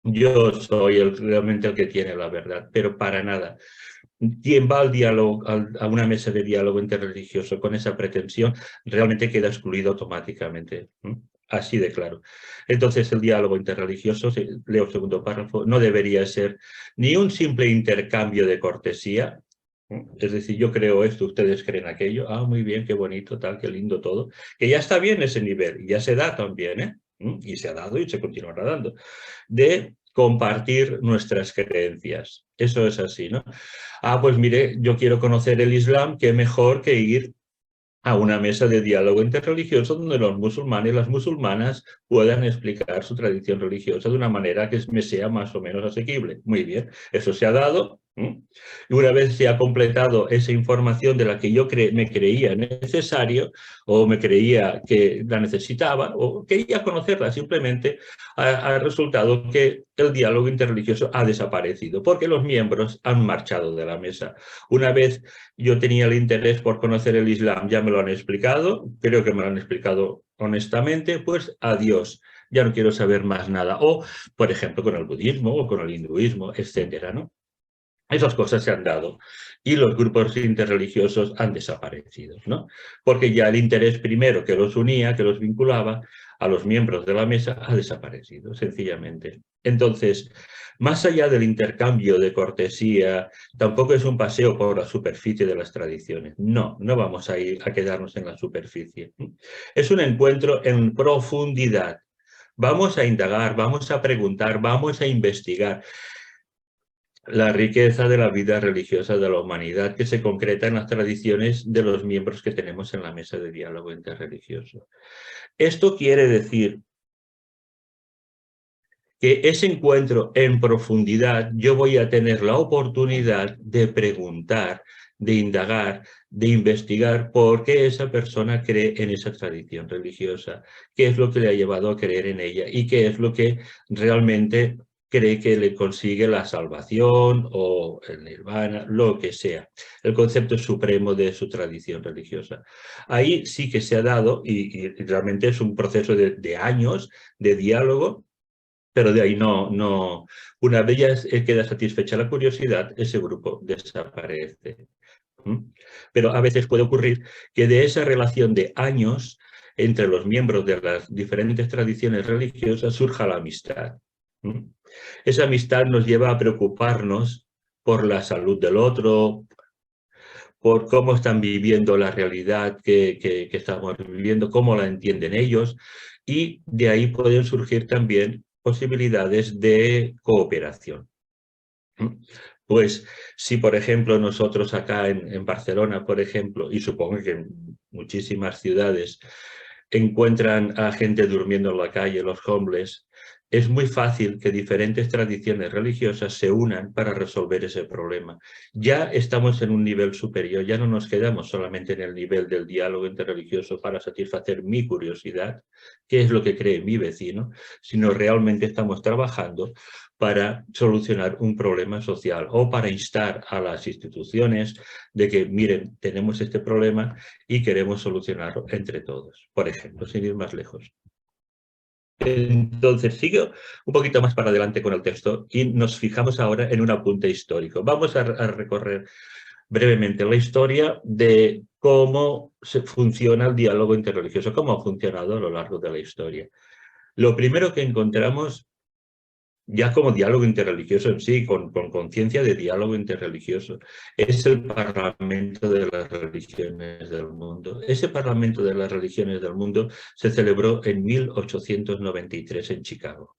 yo soy realmente el que tiene la verdad, pero para nada. Quien va al diálogo, a una mesa de diálogo interreligioso con esa pretensión, realmente queda excluido automáticamente. Así de claro. Entonces el diálogo interreligioso, leo el segundo párrafo, no debería ser ni un simple intercambio de cortesía, es decir, yo creo esto, ustedes creen aquello, muy bien, qué bonito, tal, qué lindo todo, que ya está bien ese nivel, y ya se da también, y se ha dado y se continuará dando, de compartir nuestras creencias. Eso es así, ¿no? Pues mire, yo quiero conocer el Islam, qué mejor que ir a una mesa de diálogo interreligioso donde los musulmanes y las musulmanas puedan explicar su tradición religiosa de una manera que me sea más o menos asequible. Muy bien, eso se ha dado. Y una vez se ha completado esa información de la que yo me creía necesario o me creía que la necesitaba o quería conocerla, simplemente ha resultado que el diálogo interreligioso ha desaparecido porque los miembros han marchado de la mesa. Una vez yo tenía el interés por conocer el Islam, ya me lo han explicado, creo que me lo han explicado honestamente, pues adiós, ya no quiero saber más nada. O, por ejemplo, con el budismo o con el hinduismo, etcétera, ¿no? Esas cosas se han dado y los grupos interreligiosos han desaparecido, ¿no? Porque ya el interés primero que los unía, que los vinculaba a los miembros de la mesa, ha desaparecido, sencillamente. Entonces, más allá del intercambio de cortesía, tampoco es un paseo por la superficie de las tradiciones. No, no vamos a ir a quedarnos en la superficie. Es un encuentro en profundidad. Vamos a indagar, vamos a preguntar, vamos a investigar la riqueza de la vida religiosa de la humanidad que se concreta en las tradiciones de los miembros que tenemos en la mesa de diálogo interreligioso. Esto quiere decir que ese encuentro en profundidad yo voy a tener la oportunidad de preguntar, de indagar, de investigar por qué esa persona cree en esa tradición religiosa, qué es lo que le ha llevado a creer en ella y qué es lo que realmente cree que le consigue la salvación o el nirvana, lo que sea, el concepto supremo de su tradición religiosa. Ahí sí que se ha dado, y realmente es un proceso de años de diálogo, pero de ahí no. Una vez ya queda satisfecha la curiosidad, ese grupo desaparece. Pero a veces puede ocurrir que de esa relación de años entre los miembros de las diferentes tradiciones religiosas surja la amistad. Esa amistad nos lleva a preocuparnos por la salud del otro, por cómo están viviendo la realidad que estamos viviendo, cómo la entienden ellos, y de ahí pueden surgir también posibilidades de cooperación. Pues si, por ejemplo, nosotros acá en Barcelona, por ejemplo, y supongo que en muchísimas ciudades, encuentran a gente durmiendo en la calle, los homeless, es muy fácil que diferentes tradiciones religiosas se unan para resolver ese problema. Ya estamos en un nivel superior, ya no nos quedamos solamente en el nivel del diálogo interreligioso para satisfacer mi curiosidad, qué es lo que cree mi vecino, sino realmente estamos trabajando para solucionar un problema social o para instar a las instituciones de que, miren, tenemos este problema y queremos solucionarlo entre todos, por ejemplo, sin ir más lejos. Entonces, sigo un poquito más para adelante con el texto y nos fijamos ahora en un apunte histórico. Vamos a recorrer brevemente la historia de cómo funciona el diálogo interreligioso, cómo ha funcionado a lo largo de la historia. Lo primero que encontramos, ya como diálogo interreligioso en sí, con conciencia de diálogo interreligioso, es el Parlamento de las Religiones del Mundo. Ese Parlamento de las Religiones del Mundo se celebró en 1893 en Chicago.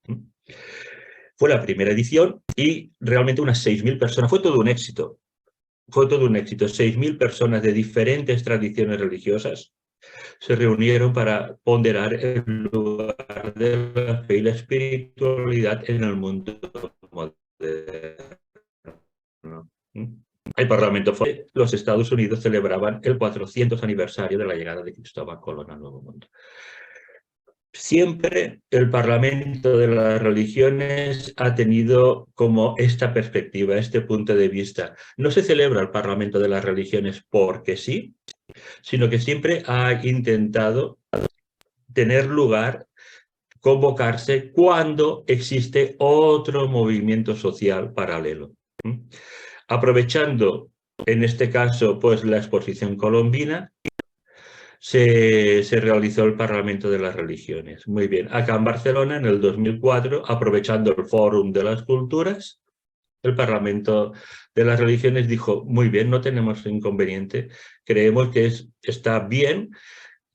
Fue la primera edición y realmente unas 6.000 personas, fue todo un éxito. Fue todo un éxito, 6.000 personas de diferentes tradiciones religiosas se reunieron para ponderar el lugar de la fe y la espiritualidad en el mundo moderno. El Parlamento fue, los Estados Unidos celebraban el 400 aniversario de la llegada de Cristóbal Colón al Nuevo Mundo. Siempre el Parlamento de las Religiones ha tenido como esta perspectiva, este punto de vista. No se celebra el Parlamento de las Religiones porque sí, sino que siempre ha intentado tener lugar, convocarse cuando existe otro movimiento social paralelo. Aprovechando, en este caso, pues la exposición colombina, se realizó el Parlamento de las Religiones. Muy bien, acá en Barcelona, en el 2004, aprovechando el Fórum de las Culturas, el Parlamento de las Religiones dijo, muy bien, no tenemos inconveniente, creemos que está bien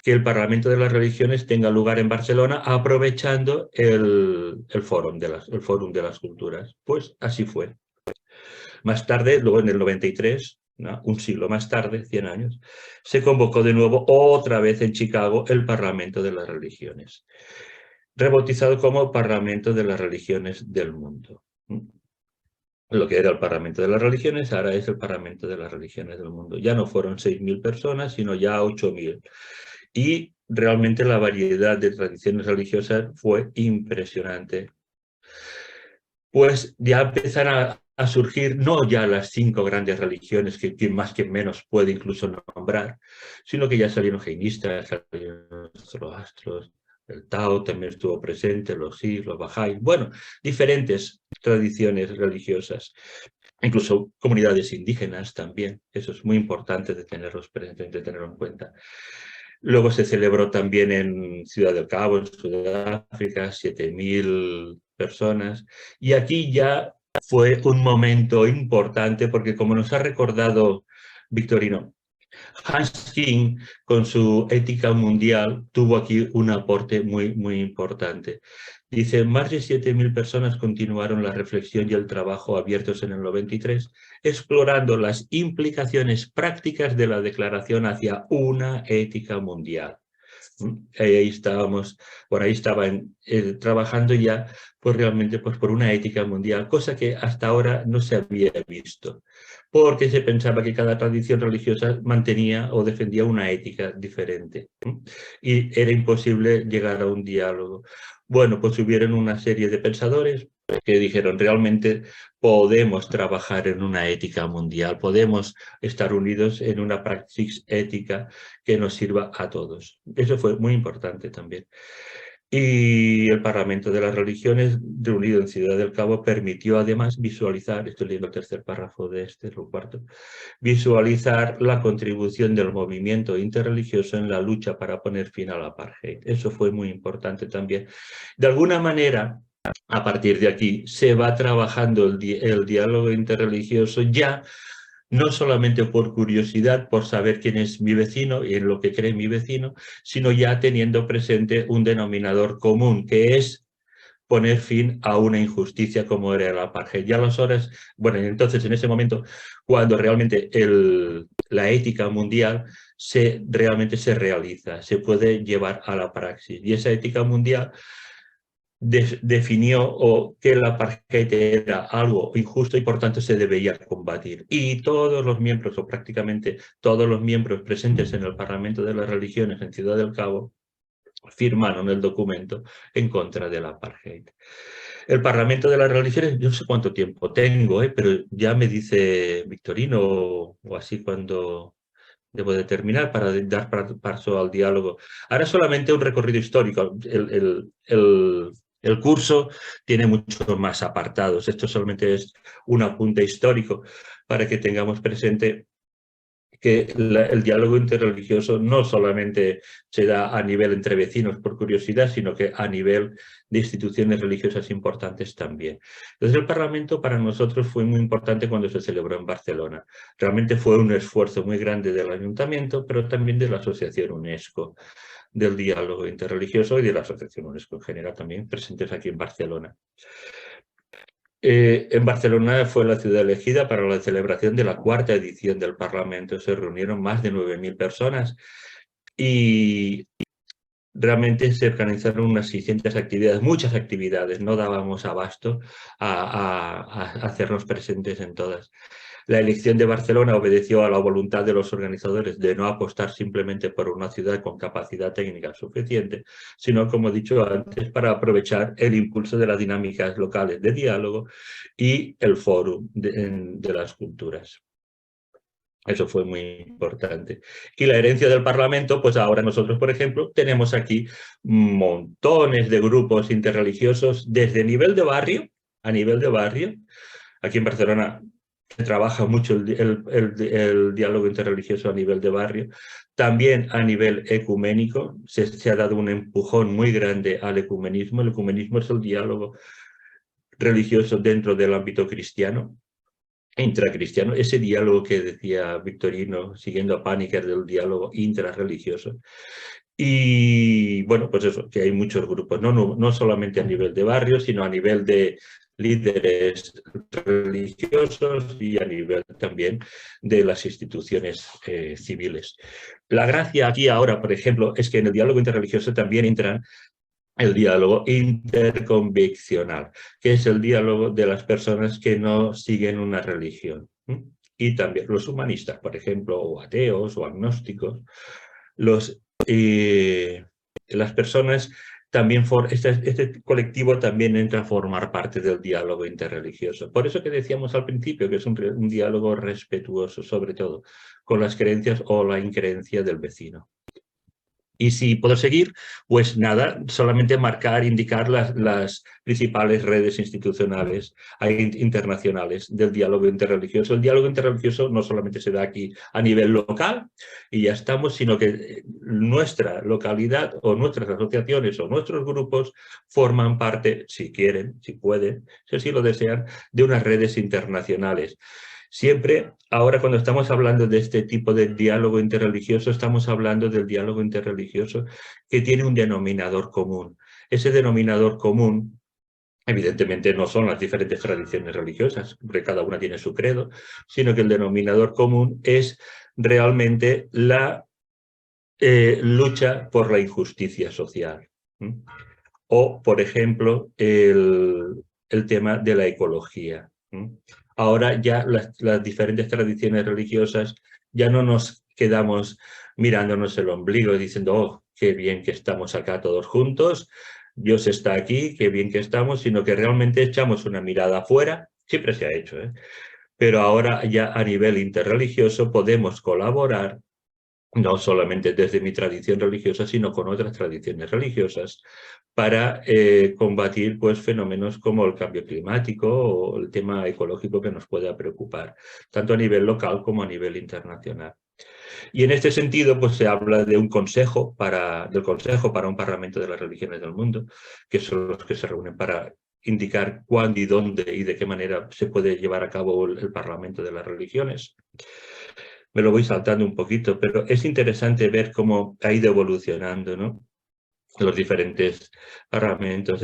que el Parlamento de las Religiones tenga lugar en Barcelona aprovechando el Fórum de las Culturas. Pues así fue. Más tarde, luego en el 93, ¿no?, un siglo más tarde, 100 años, se convocó de nuevo otra vez en Chicago el Parlamento de las Religiones, rebautizado como Parlamento de las Religiones del Mundo. Lo que era el Parlamento de las Religiones ahora es el Parlamento de las Religiones del Mundo. Ya no fueron 6.000 personas, sino ya 8.000. Y realmente la variedad de tradiciones religiosas fue impresionante. Pues ya empezaron a surgir no ya las 5 grandes religiones que quien más que menos puede incluso nombrar, sino que ya salieron jainistas, salieron zoroastros, el Tao también estuvo presente, los Sikh, los Bahá'í, bueno, diferentes tradiciones religiosas, incluso comunidades indígenas también, eso es muy importante de tenerlos presentes, de tenerlo en cuenta. Luego se celebró también en Ciudad del Cabo, en Sudáfrica, 7.000 personas, y aquí ya fue un momento importante porque, como nos ha recordado Victorino, Hans King, con su ética mundial, tuvo aquí un aporte muy, muy importante. Dice, más de 7.000 personas continuaron la reflexión y el trabajo abiertos en el 93, explorando las implicaciones prácticas de la declaración hacia una ética mundial. Ahí estábamos, por ahí estaban trabajando ya pues realmente pues por una ética mundial, cosa que hasta ahora no se había visto, porque se pensaba que cada tradición religiosa mantenía o defendía una ética diferente y era imposible llegar a un diálogo. Bueno, pues hubieron una serie de pensadores que dijeron, realmente podemos trabajar en una ética mundial, podemos estar unidos en una praxis ética que nos sirva a todos. Eso fue muy importante también. Y el Parlamento de las Religiones, reunido en Ciudad del Cabo, permitió además visualizar, estoy leyendo el tercer párrafo de este, lo cuarto, visualizar la contribución del movimiento interreligioso en la lucha para poner fin al apartheid. Eso fue muy importante también. De alguna manera, a partir de aquí, se va trabajando el diálogo interreligioso ya no solamente por curiosidad, por saber quién es mi vecino y en lo que cree mi vecino, sino ya teniendo presente un denominador común, que es poner fin a una injusticia como era el apartheid. Ya las horas, bueno, entonces en ese momento, cuando realmente la ética mundial realmente se realiza, se puede llevar a la praxis. Y esa ética mundial definió que el apartheid era algo injusto y por tanto se debía combatir. Y todos los miembros, o prácticamente todos los miembros presentes en el Parlamento de las Religiones en Ciudad del Cabo, firmaron el documento en contra del apartheid. El Parlamento de las Religiones, yo no sé cuánto tiempo tengo, pero ya me dice Victorino o así cuando debo de terminar para dar paso al diálogo. Ahora solamente un recorrido histórico. El curso tiene muchos más apartados. Esto solamente es un apunte histórico para que tengamos presente que el diálogo interreligioso no solamente se da a nivel entre vecinos por curiosidad, sino que a nivel de instituciones religiosas importantes también. Entonces el Parlamento para nosotros fue muy importante cuando se celebró en Barcelona. Realmente fue un esfuerzo muy grande del Ayuntamiento, pero también de la Asociación UNESCO, del diálogo interreligioso y de la Asociación UNESCO en general también, presentes aquí en Barcelona. En Barcelona fue la ciudad elegida para la celebración de la 4ª edición del Parlamento. Se reunieron más de 9.000 personas y realmente se organizaron unas 600 actividades, muchas actividades. No dábamos abasto a hacernos presentes en todas. La elección de Barcelona obedeció a la voluntad de los organizadores de no apostar simplemente por una ciudad con capacidad técnica suficiente, sino, como he dicho antes, para aprovechar el impulso de las dinámicas locales de diálogo y el fórum de las culturas. Eso fue muy importante. Y la herencia del Parlamento, pues ahora nosotros, por ejemplo, tenemos aquí montones de grupos interreligiosos desde nivel de barrio, a nivel de barrio. Aquí en Barcelona se trabaja mucho el diálogo interreligioso a nivel de barrio. También a nivel ecuménico se ha dado un empujón muy grande al ecumenismo. El ecumenismo es el diálogo religioso dentro del ámbito cristiano, intracristiano, ese diálogo que decía Victorino, siguiendo a Paniker, del diálogo intrarreligioso. Y bueno, pues eso, que hay muchos grupos, no solamente a nivel de barrio, sino a nivel de líderes religiosos y a nivel también de las instituciones civiles. La gracia aquí ahora, por ejemplo, es que en el diálogo interreligioso también entran el diálogo interconviccional, que es el diálogo de las personas que no siguen una religión. Y también los humanistas, por ejemplo, o ateos o agnósticos. Las personas también, este colectivo también entra a formar parte del diálogo interreligioso. Por eso que decíamos al principio que es un diálogo respetuoso, sobre todo, con las creencias o la increencia del vecino. Y si puedo seguir, pues nada, solamente marcar, indicar las principales redes institucionales internacionales del diálogo interreligioso. El diálogo interreligioso no solamente se da aquí a nivel local y ya estamos, sino que nuestra localidad o nuestras asociaciones o nuestros grupos forman parte, si quieren, si pueden, si así lo desean, de unas redes internacionales. Siempre, ahora cuando estamos hablando de este tipo de diálogo interreligioso, estamos hablando del diálogo interreligioso que tiene un denominador común. Ese denominador común, evidentemente, no son las diferentes tradiciones religiosas, porque cada una tiene su credo, sino que el denominador común es realmente la lucha por la injusticia social. O, por ejemplo, el tema de la ecología. Ahora ya las diferentes tradiciones religiosas ya no nos quedamos mirándonos el ombligo y diciendo, oh, qué bien que estamos acá todos juntos, Dios está aquí, qué bien que estamos, sino que realmente echamos una mirada afuera, siempre se ha hecho, pero ahora ya a nivel interreligioso podemos colaborar, no solamente desde mi tradición religiosa, sino con otras tradiciones religiosas, para combatir pues, fenómenos como el cambio climático o el tema ecológico que nos pueda preocupar, tanto a nivel local como a nivel internacional. Y en este sentido pues, se habla de un consejo del Consejo para un Parlamento de las Religiones del Mundo, que son los que se reúnen para indicar cuándo y dónde y de qué manera se puede llevar a cabo el Parlamento de las Religiones. Me lo voy saltando un poquito, pero es interesante ver cómo ha ido evolucionando, ¿no? Los diferentes parlamentos,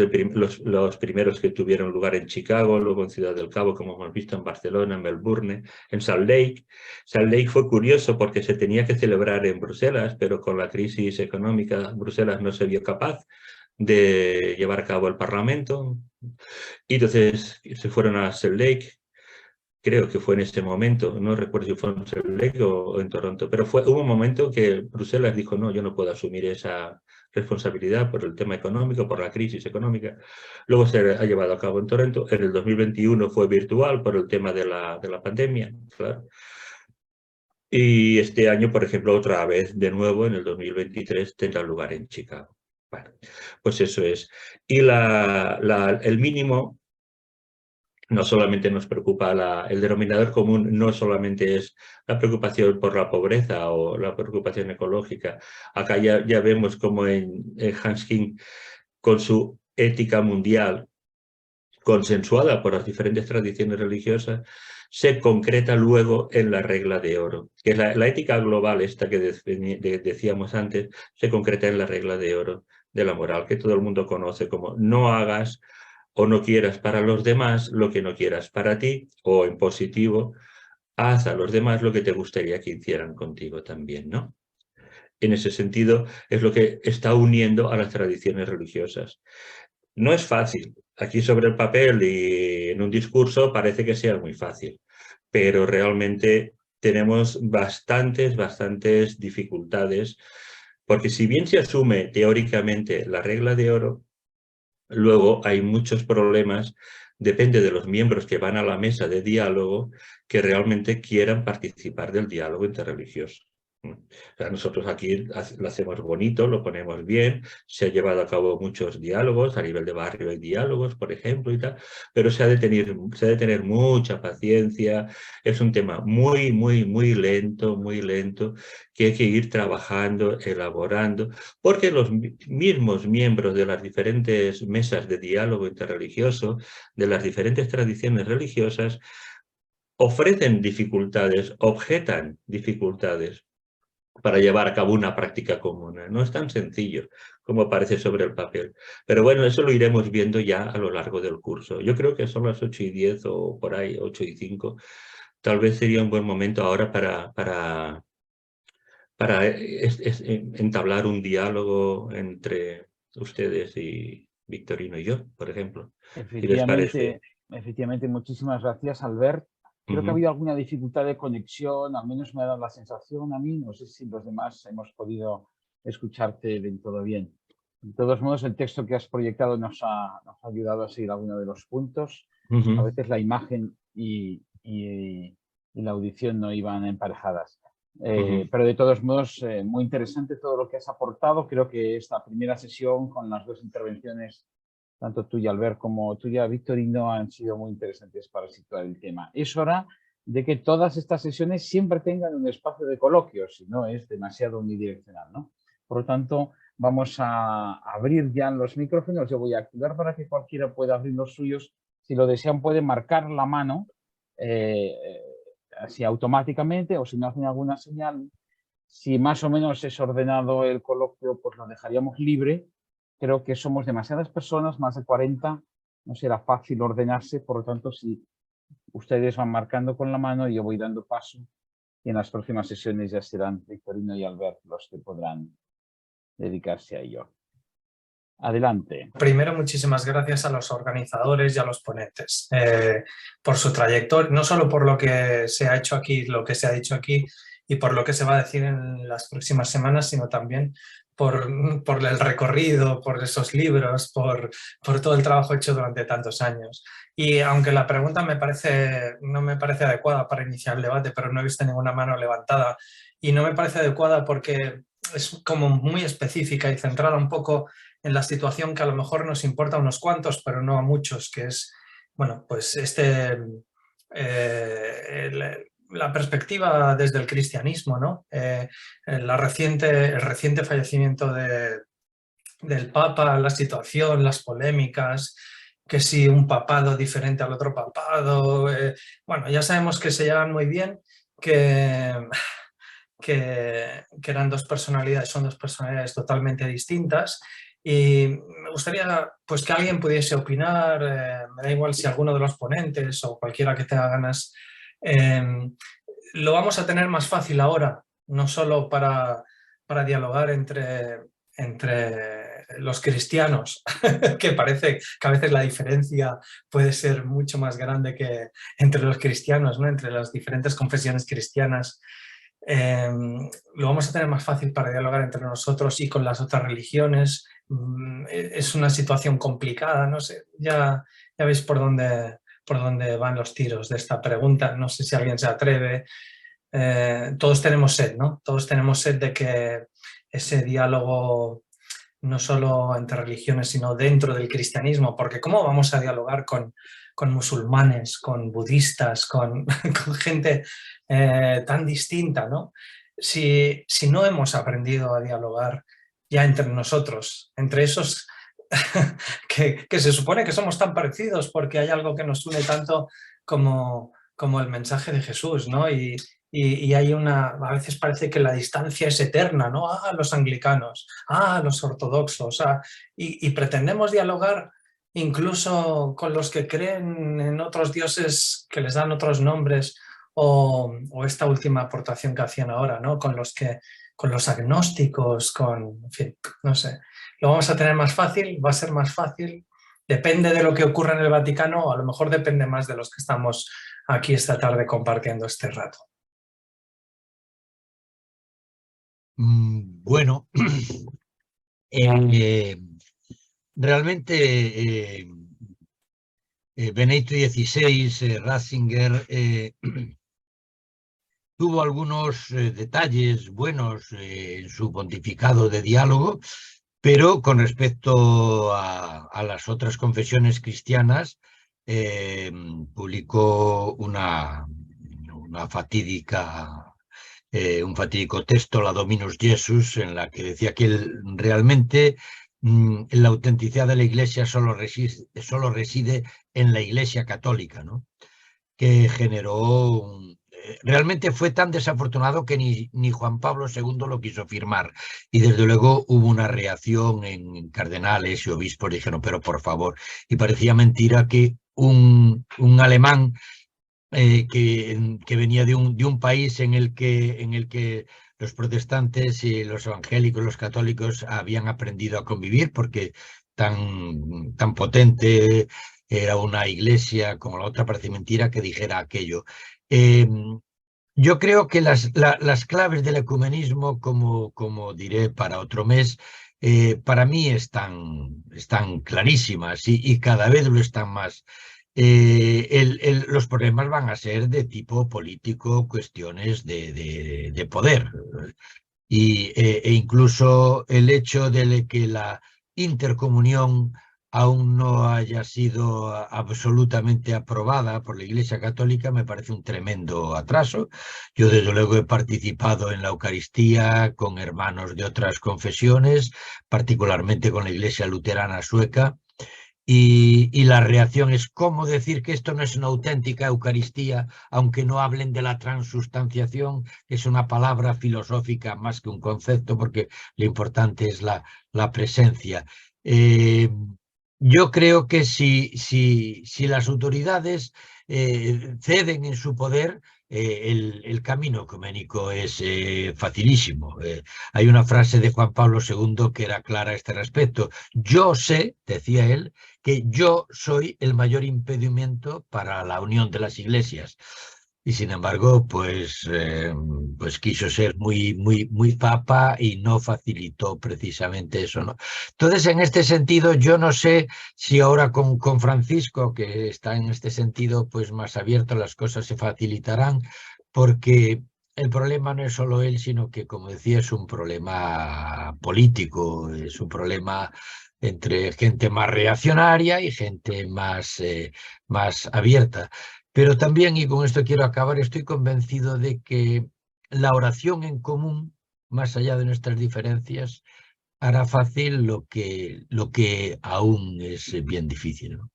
los primeros que tuvieron lugar en Chicago, luego en Ciudad del Cabo, como hemos visto, en Barcelona, en Melbourne, en Salt Lake. Salt Lake fue curioso porque se tenía que celebrar en Bruselas, pero con la crisis económica Bruselas no se vio capaz de llevar a cabo el Parlamento. Y entonces se fueron a Salt Lake. Creo que fue en ese momento, no recuerdo si fue en Salt Lake o en Toronto, pero hubo un momento que Bruselas dijo, no, yo no puedo asumir esa responsabilidad por el tema económico, por la crisis económica. Luego se ha llevado a cabo en Toronto. En el 2021 fue virtual por el tema de la pandemia, claro. Y este año, por ejemplo, otra vez, de nuevo, en el 2023, tendrá lugar en Chicago. Bueno, pues eso es. Y el mínimo... No solamente nos preocupa el denominador común, no solamente es la preocupación por la pobreza o la preocupación ecológica. Acá ya vemos como en Hans King, con su ética mundial consensuada por las diferentes tradiciones religiosas, se concreta luego en la regla de oro, que es la ética global esta que decíamos antes, se concreta en la regla de oro de la moral, que todo el mundo conoce como no hagas o no quieras para los demás lo que no quieras para ti, o en positivo, haz a los demás lo que te gustaría que hicieran contigo también, ¿no? En ese sentido, es lo que está uniendo a las tradiciones religiosas. No es fácil. Aquí sobre el papel y en un discurso parece que sea muy fácil, pero realmente tenemos bastantes dificultades, porque si bien se asume teóricamente la regla de oro, luego hay muchos problemas, depende de los miembros que van a la mesa de diálogo, que realmente quieran participar del diálogo interreligioso. O sea, nosotros aquí lo hacemos bonito, lo ponemos bien, se ha llevado a cabo muchos diálogos, a nivel de barrio hay diálogos, por ejemplo, y tal, pero se ha de tener mucha paciencia, es un tema muy lento, que hay que ir trabajando, elaborando, porque los mismos miembros de las diferentes mesas de diálogo interreligioso, de las diferentes tradiciones religiosas, ofrecen dificultades, objetan dificultades para llevar a cabo una práctica común. No es tan sencillo como parece sobre el papel. Pero bueno, eso lo iremos viendo ya a lo largo del curso. Yo creo que son las 8:10 o por ahí, 8:05. Tal vez sería un buen momento ahora para entablar un diálogo entre ustedes y Victorino y yo, por ejemplo. ¿Qué les parece? Efectivamente, muchísimas gracias, Albert. Creo que ha habido alguna dificultad de conexión, al menos me ha dado la sensación a mí, no sé si los demás hemos podido escucharte del todo bien. De todos modos, el texto que has proyectado nos ha ayudado a seguir alguno de los puntos. A veces la imagen y la audición no iban emparejadas. Pero de todos modos, muy interesante todo lo que has aportado. Creo que esta primera sesión con las dos intervenciones, tanto tuya, Albert, como tuya, Victorino, han sido muy interesantes para situar el tema. Es hora de que todas estas sesiones siempre tengan un espacio de coloquio, si no es demasiado unidireccional, ¿no? Por lo tanto, vamos a abrir ya los micrófonos. Yo voy a activar para que cualquiera pueda abrir los suyos. Si lo desean, pueden marcar la mano así automáticamente, o si no hacen alguna señal. Si más o menos es ordenado el coloquio, pues lo dejaríamos libre. Creo que somos demasiadas personas, más de 40, no será fácil ordenarse, por lo tanto, si ustedes van marcando con la mano, yo voy dando paso y en las próximas sesiones ya serán Victorino y Albert los que podrán dedicarse a ello. Adelante. Primero, muchísimas gracias a los organizadores y a los ponentes por su trayectoria, no solo por lo que se ha hecho aquí, lo que se ha dicho aquí y por lo que se va a decir en las próximas semanas, sino también por el recorrido, por esos libros, por todo el trabajo hecho durante tantos años. Y aunque la pregunta no me parece adecuada para iniciar el debate, pero no he visto ninguna mano levantada, y no me parece adecuada porque es como muy específica y centrada un poco en la situación que a lo mejor nos importa a unos cuantos, pero no a muchos, que es, bueno, pues la perspectiva desde el cristianismo, ¿no? El reciente fallecimiento del Papa, la situación, las polémicas, que si un papado diferente al otro papado. Bueno, ya sabemos que se llevan muy bien, que eran dos personalidades, son dos personalidades totalmente distintas. Y me gustaría pues, que alguien pudiese opinar, me da igual si alguno de los ponentes o cualquiera que tenga ganas. Lo vamos a tener más fácil ahora, no solo para dialogar entre los cristianos, que parece que a veces la diferencia puede ser mucho más grande que entre los cristianos, ¿no? Entre las diferentes confesiones cristianas. Lo vamos a tener más fácil para dialogar entre nosotros y con las otras religiones. Es una situación complicada, no sé, ya veis por dónde van los tiros de esta pregunta. No sé si alguien se atreve. Todos tenemos sed, ¿no? Todos tenemos sed de que ese diálogo, no solo entre religiones, sino dentro del cristianismo, porque ¿cómo vamos a dialogar con musulmanes, con budistas, con gente tan distinta, ¿no? Si no hemos aprendido a dialogar ya entre nosotros, entre esos que se supone que somos tan parecidos porque hay algo que nos une tanto como el mensaje de Jesús, ¿no? Y hay a veces parece que la distancia es eterna, ¿no? Los anglicanos, los ortodoxos, y pretendemos dialogar incluso con los que creen en otros dioses que les dan otros nombres, o esta última aportación que hacían ahora, ¿no? Con los agnósticos, en fin, no sé. Lo vamos a tener más fácil, va a ser más fácil, depende de lo que ocurra en el Vaticano, o a lo mejor depende más de los que estamos aquí esta tarde compartiendo este rato. Bueno, realmente Benedicto XVI, Ratzinger, tuvo algunos detalles buenos en su pontificado de diálogo, pero con respecto a las otras confesiones cristianas, publicó un fatídico texto, la Dominus Jesus, en la que decía que realmente la autenticidad de la Iglesia solo reside en la Iglesia católica, ¿no? Que generó realmente fue tan desafortunado que ni Juan Pablo II lo quiso firmar, y desde luego hubo una reacción en cardenales y obispos, dijeron, pero por favor, y parecía mentira que un alemán que venía de un país en el que los protestantes y los evangélicos, los católicos habían aprendido a convivir, porque tan potente era una iglesia como la otra, parece mentira que dijera aquello. Yo creo que las claves del ecumenismo, como diré para otro mes, para mí están clarísimas y cada vez lo están más. Los problemas van a ser de tipo político, cuestiones de poder. E incluso el hecho de que la intercomunión aún no haya sido absolutamente aprobada por la Iglesia Católica me parece un tremendo atraso. Yo desde luego he participado en la Eucaristía con hermanos de otras confesiones, particularmente con la Iglesia Luterana Sueca, y la reacción es cómo decir que esto no es una auténtica Eucaristía, aunque no hablen de la transustanciación, que es una palabra filosófica más que un concepto, porque lo importante es la presencia. Yo creo que si las autoridades ceden en su poder, el camino ecuménico es facilísimo. Hay una frase de Juan Pablo II que era clara a este respecto. Yo sé, decía él, que yo soy el mayor impedimento para la unión de las iglesias. Y sin embargo, pues quiso ser muy papa y no facilitó precisamente eso, ¿no? Entonces, en este sentido, yo no sé si ahora con Francisco, que está en este sentido pues más abierto, las cosas se facilitarán, porque el problema no es solo él, sino que, como decía, es un problema político, es un problema entre gente más reaccionaria y gente más abierta. Pero también, y con esto quiero acabar, estoy convencido de que la oración en común, más allá de nuestras diferencias, hará fácil lo que aún es bien difícil, ¿no?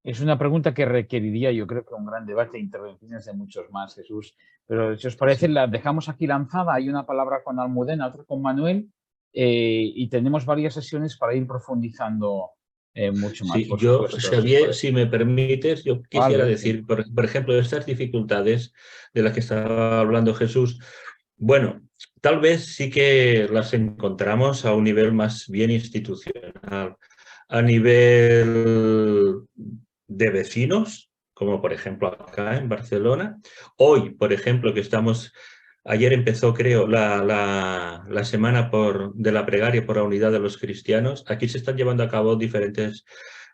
Es una pregunta que requeriría, yo creo, que un gran debate e intervenciones de muchos más, Jesús. Pero si os parece, la dejamos aquí lanzada. Hay una palabra con Almudena, otra con Manuel, y tenemos varias sesiones para ir profundizando mucho más, Sí, por yo, supuesto. Xavier, si me permites, yo quisiera Vale, sí. decir, por ejemplo, estas dificultades de las que estaba hablando Jesús, bueno, tal vez sí que las encontramos a un nivel más bien institucional, a nivel de vecinos, como por ejemplo acá en Barcelona. Hoy, por ejemplo, que estamos, ayer empezó, creo, la semana de la plegaria por la unidad de los cristianos. Aquí se están llevando a cabo diferentes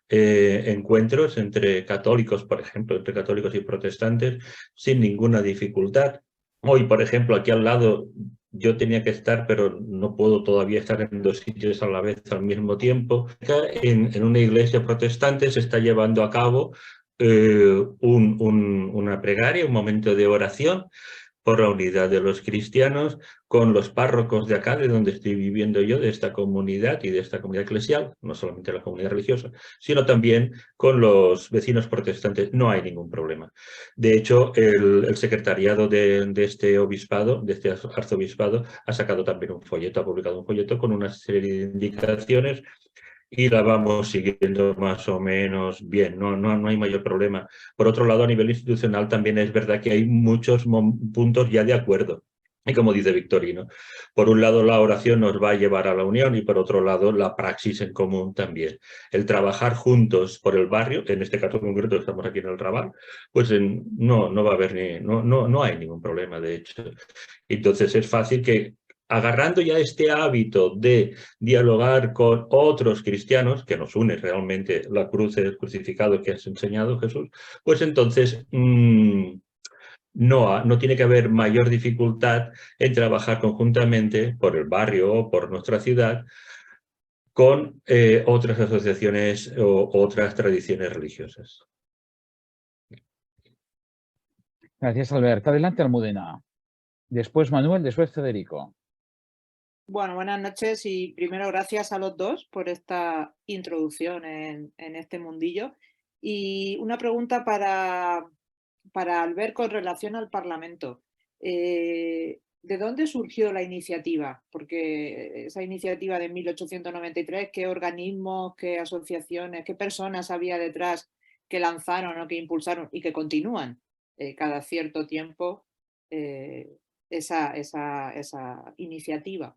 encuentros entre católicos, por ejemplo, entre católicos y protestantes, sin ninguna dificultad. Hoy, por ejemplo, aquí al lado, yo tenía que estar, pero no puedo todavía estar en 2 sitios a la vez al mismo tiempo. En una iglesia protestante se está llevando a cabo una plegaria, un momento de oración por la unidad de los cristianos, con los párrocos de acá, de donde estoy viviendo yo, de esta comunidad y de esta comunidad eclesial, no solamente la comunidad religiosa, sino también con los vecinos protestantes. No hay ningún problema. De hecho, el secretariado de este obispado, de este arzobispado, ha sacado también un folleto, ha publicado un folleto con una serie de indicaciones y la vamos siguiendo más o menos bien, no hay mayor problema. Por otro lado, a nivel institucional también es verdad que hay muchos puntos ya de acuerdo. Y como dice Victorino, por un lado la oración nos va a llevar a la unión y por otro lado la praxis en común también. El trabajar juntos por el barrio, en este caso concreto estamos aquí en el Raval, pues no va a haber no hay ningún problema, de hecho. Entonces es fácil que, agarrando ya este hábito de dialogar con otros cristianos, que nos une realmente la cruz, el crucificado que has enseñado, Jesús, pues entonces no tiene que haber mayor dificultad en trabajar conjuntamente por el barrio o por nuestra ciudad con otras asociaciones o otras tradiciones religiosas. Gracias, Albert. Adelante, Almudena. Después Manuel, después Federico. Bueno, buenas noches y primero gracias a los dos por esta introducción en este mundillo. Y una pregunta para Albert con relación al Parlamento. ¿De dónde surgió la iniciativa? Porque esa iniciativa de 1893, ¿qué organismos, qué asociaciones, qué personas había detrás que lanzaron o que impulsaron y que continúan cada cierto tiempo esa iniciativa?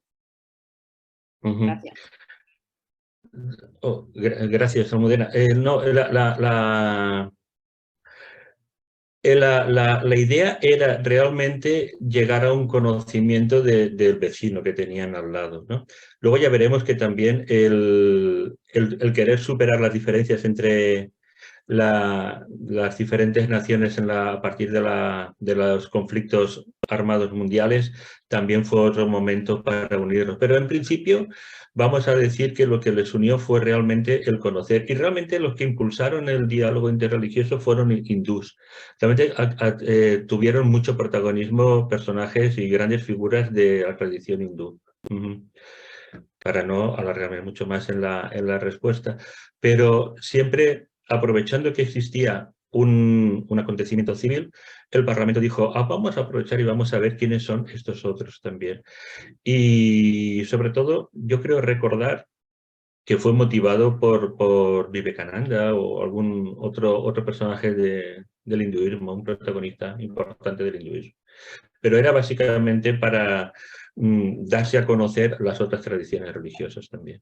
Gracias. Oh, gracias, Almudena. La idea era realmente llegar a un conocimiento del vecino que tenían al lado, ¿no? Luego ya veremos que también el querer superar las diferencias entre las diferentes naciones a partir de los conflictos armados mundiales también fue otro momento para unirlos. Pero en principio vamos a decir que lo que les unió fue realmente el conocer. Y realmente los que impulsaron el diálogo interreligioso fueron hindús. Realmente tuvieron mucho protagonismo personajes y grandes figuras de la tradición hindú. Para no alargarme mucho más en la respuesta. Pero siempre, aprovechando que existía un acontecimiento civil, el Parlamento dijo, vamos a aprovechar y vamos a ver quiénes son estos otros también. Y sobre todo, yo creo recordar que fue motivado por Vivekananda o algún otro personaje del hinduismo, un protagonista importante del hinduismo. Pero era básicamente para darse a conocer las otras tradiciones religiosas también.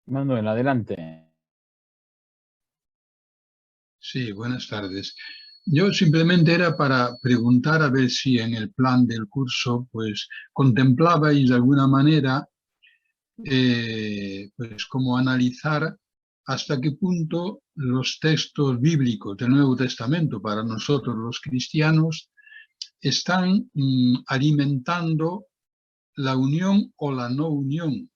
Manuel, adelante. Sí, buenas tardes. Yo simplemente era para preguntar a ver si en el plan del curso pues contemplabais de alguna manera pues como analizar hasta qué punto los textos bíblicos del Nuevo Testamento para nosotros los cristianos están alimentando la unión o la no unión,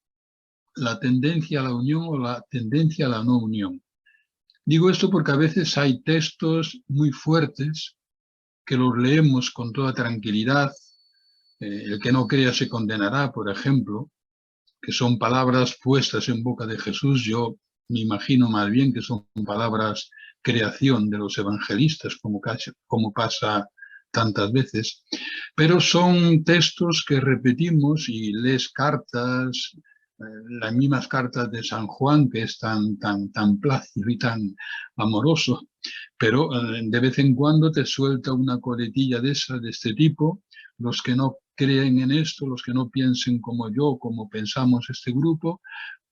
la tendencia a la unión o la tendencia a la no unión. Digo esto porque a veces hay textos muy fuertes que los leemos con toda tranquilidad. El que no crea se condenará, por ejemplo, que son palabras puestas en boca de Jesús. Yo me imagino más bien que son palabras creación de los evangelistas, como pasa tantas veces, pero son textos que repetimos y lees cartas, las mismas cartas de San Juan, que es tan plácido y tan amoroso, pero de vez en cuando te suelta una coletilla de este tipo. Los que no creen en esto, los que no piensen como yo, como pensamos este grupo,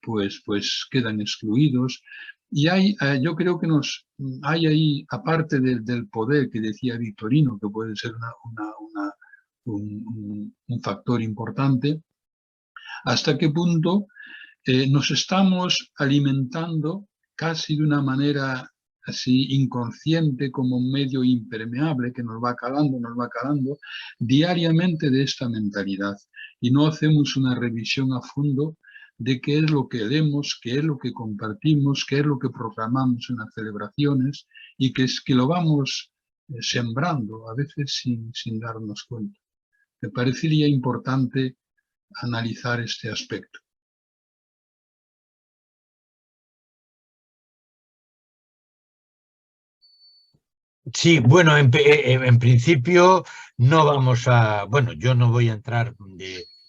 pues quedan excluidos. Y yo creo que hay ahí, aparte del poder que decía Victorino, que puede ser un factor importante, hasta qué punto nos estamos alimentando casi de una manera así inconsciente, como un medio impermeable que nos va calando diariamente de esta mentalidad, y no hacemos una revisión a fondo de qué es lo que leemos, qué es lo que compartimos, qué es lo que proclamamos en las celebraciones, y que es que lo vamos sembrando a veces sin darnos cuenta. Me parecería importante analizar este aspecto. Sí, bueno, en principio no vamos a, bueno, yo no voy a entrar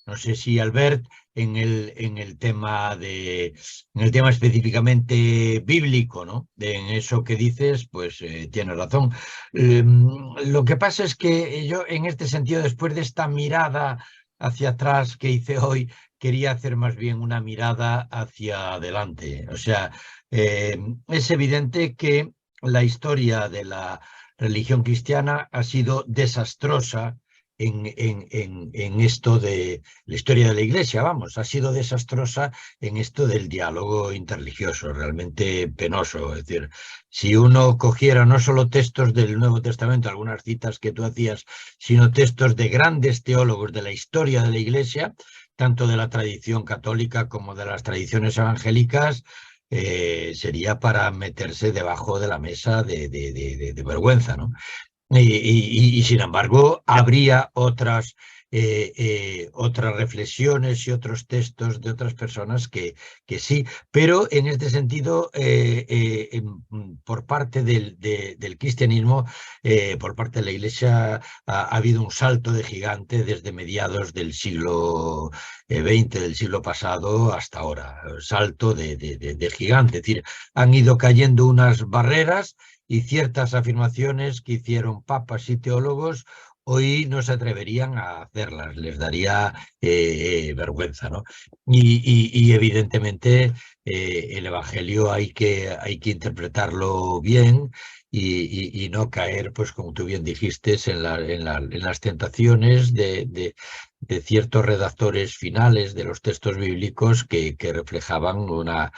no sé si Albert en el tema específicamente bíblico, ¿no? En eso que dices, pues tienes razón. Lo que pasa es que yo en este sentido, después de esta mirada hacia atrás que hice hoy, quería hacer más bien una mirada hacia adelante. O sea, es evidente que la historia de la religión cristiana ha sido desastrosa en esto de la historia de la Iglesia, vamos, ha sido desastrosa en esto del diálogo interreligioso, realmente penoso. Es decir, si uno cogiera no solo textos del Nuevo Testamento, algunas citas que tú hacías, sino textos de grandes teólogos de la historia de la Iglesia, tanto de la tradición católica como de las tradiciones evangélicas, sería para meterse debajo de la mesa de vergüenza, ¿no? Y sin embargo, habría otras reflexiones y otros textos de otras personas que sí, pero en este sentido, por parte del cristianismo, por parte de la Iglesia, ha habido un salto de gigante desde mediados del siglo XX, del siglo pasado, hasta ahora. Salto de gigante, es decir, han ido cayendo unas barreras y ciertas afirmaciones que hicieron papas y teólogos hoy no se atreverían a hacerlas, les daría vergüenza, ¿no? Y evidentemente el Evangelio hay que interpretarlo bien y no caer, pues como tú bien dijiste, en las tentaciones de ciertos redactores finales de los textos bíblicos que reflejaban una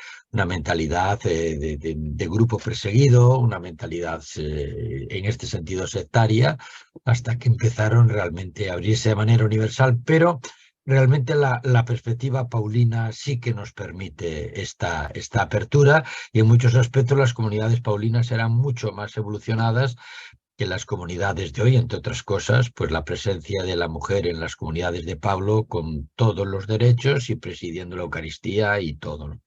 mentalidad de grupo perseguido, una mentalidad en este sentido sectaria, hasta que empezaron realmente a abrirse de manera universal, pero realmente la perspectiva paulina sí que nos permite esta apertura, y en muchos aspectos las comunidades paulinas eran mucho más evolucionadas que las comunidades de hoy, entre otras cosas, pues la presencia de la mujer en las comunidades de Pablo con todos los derechos y presidiendo la Eucaristía y todo, ¿no?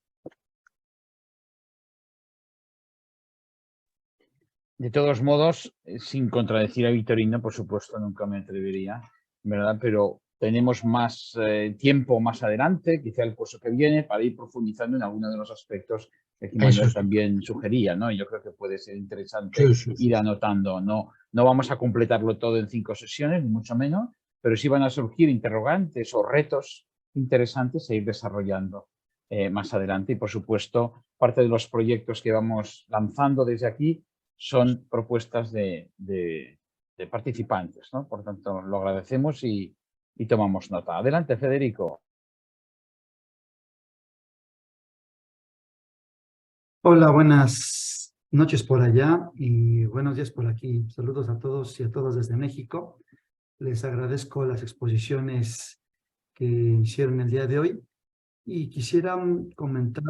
De todos modos, sin contradecir a Victorino, por supuesto, nunca me atrevería, ¿verdad? Pero tenemos más tiempo más adelante, quizá el curso que viene, para ir profundizando en algunos de los aspectos que aquí Manuel también sugería, ¿no? Yo creo que puede ser interesante ir anotando. No vamos a completarlo todo en 5 sesiones, ni mucho menos, pero sí van a surgir interrogantes o retos interesantes a ir desarrollando más adelante. Y, por supuesto, parte de los proyectos que vamos lanzando desde aquí son propuestas de participantes, ¿no? Por tanto, lo agradecemos y tomamos nota. Adelante, Federico. Hola, buenas noches por allá y buenos días por aquí. Saludos a todos y a todas desde México. Les agradezco las exposiciones que hicieron el día de hoy y quisiera comentar.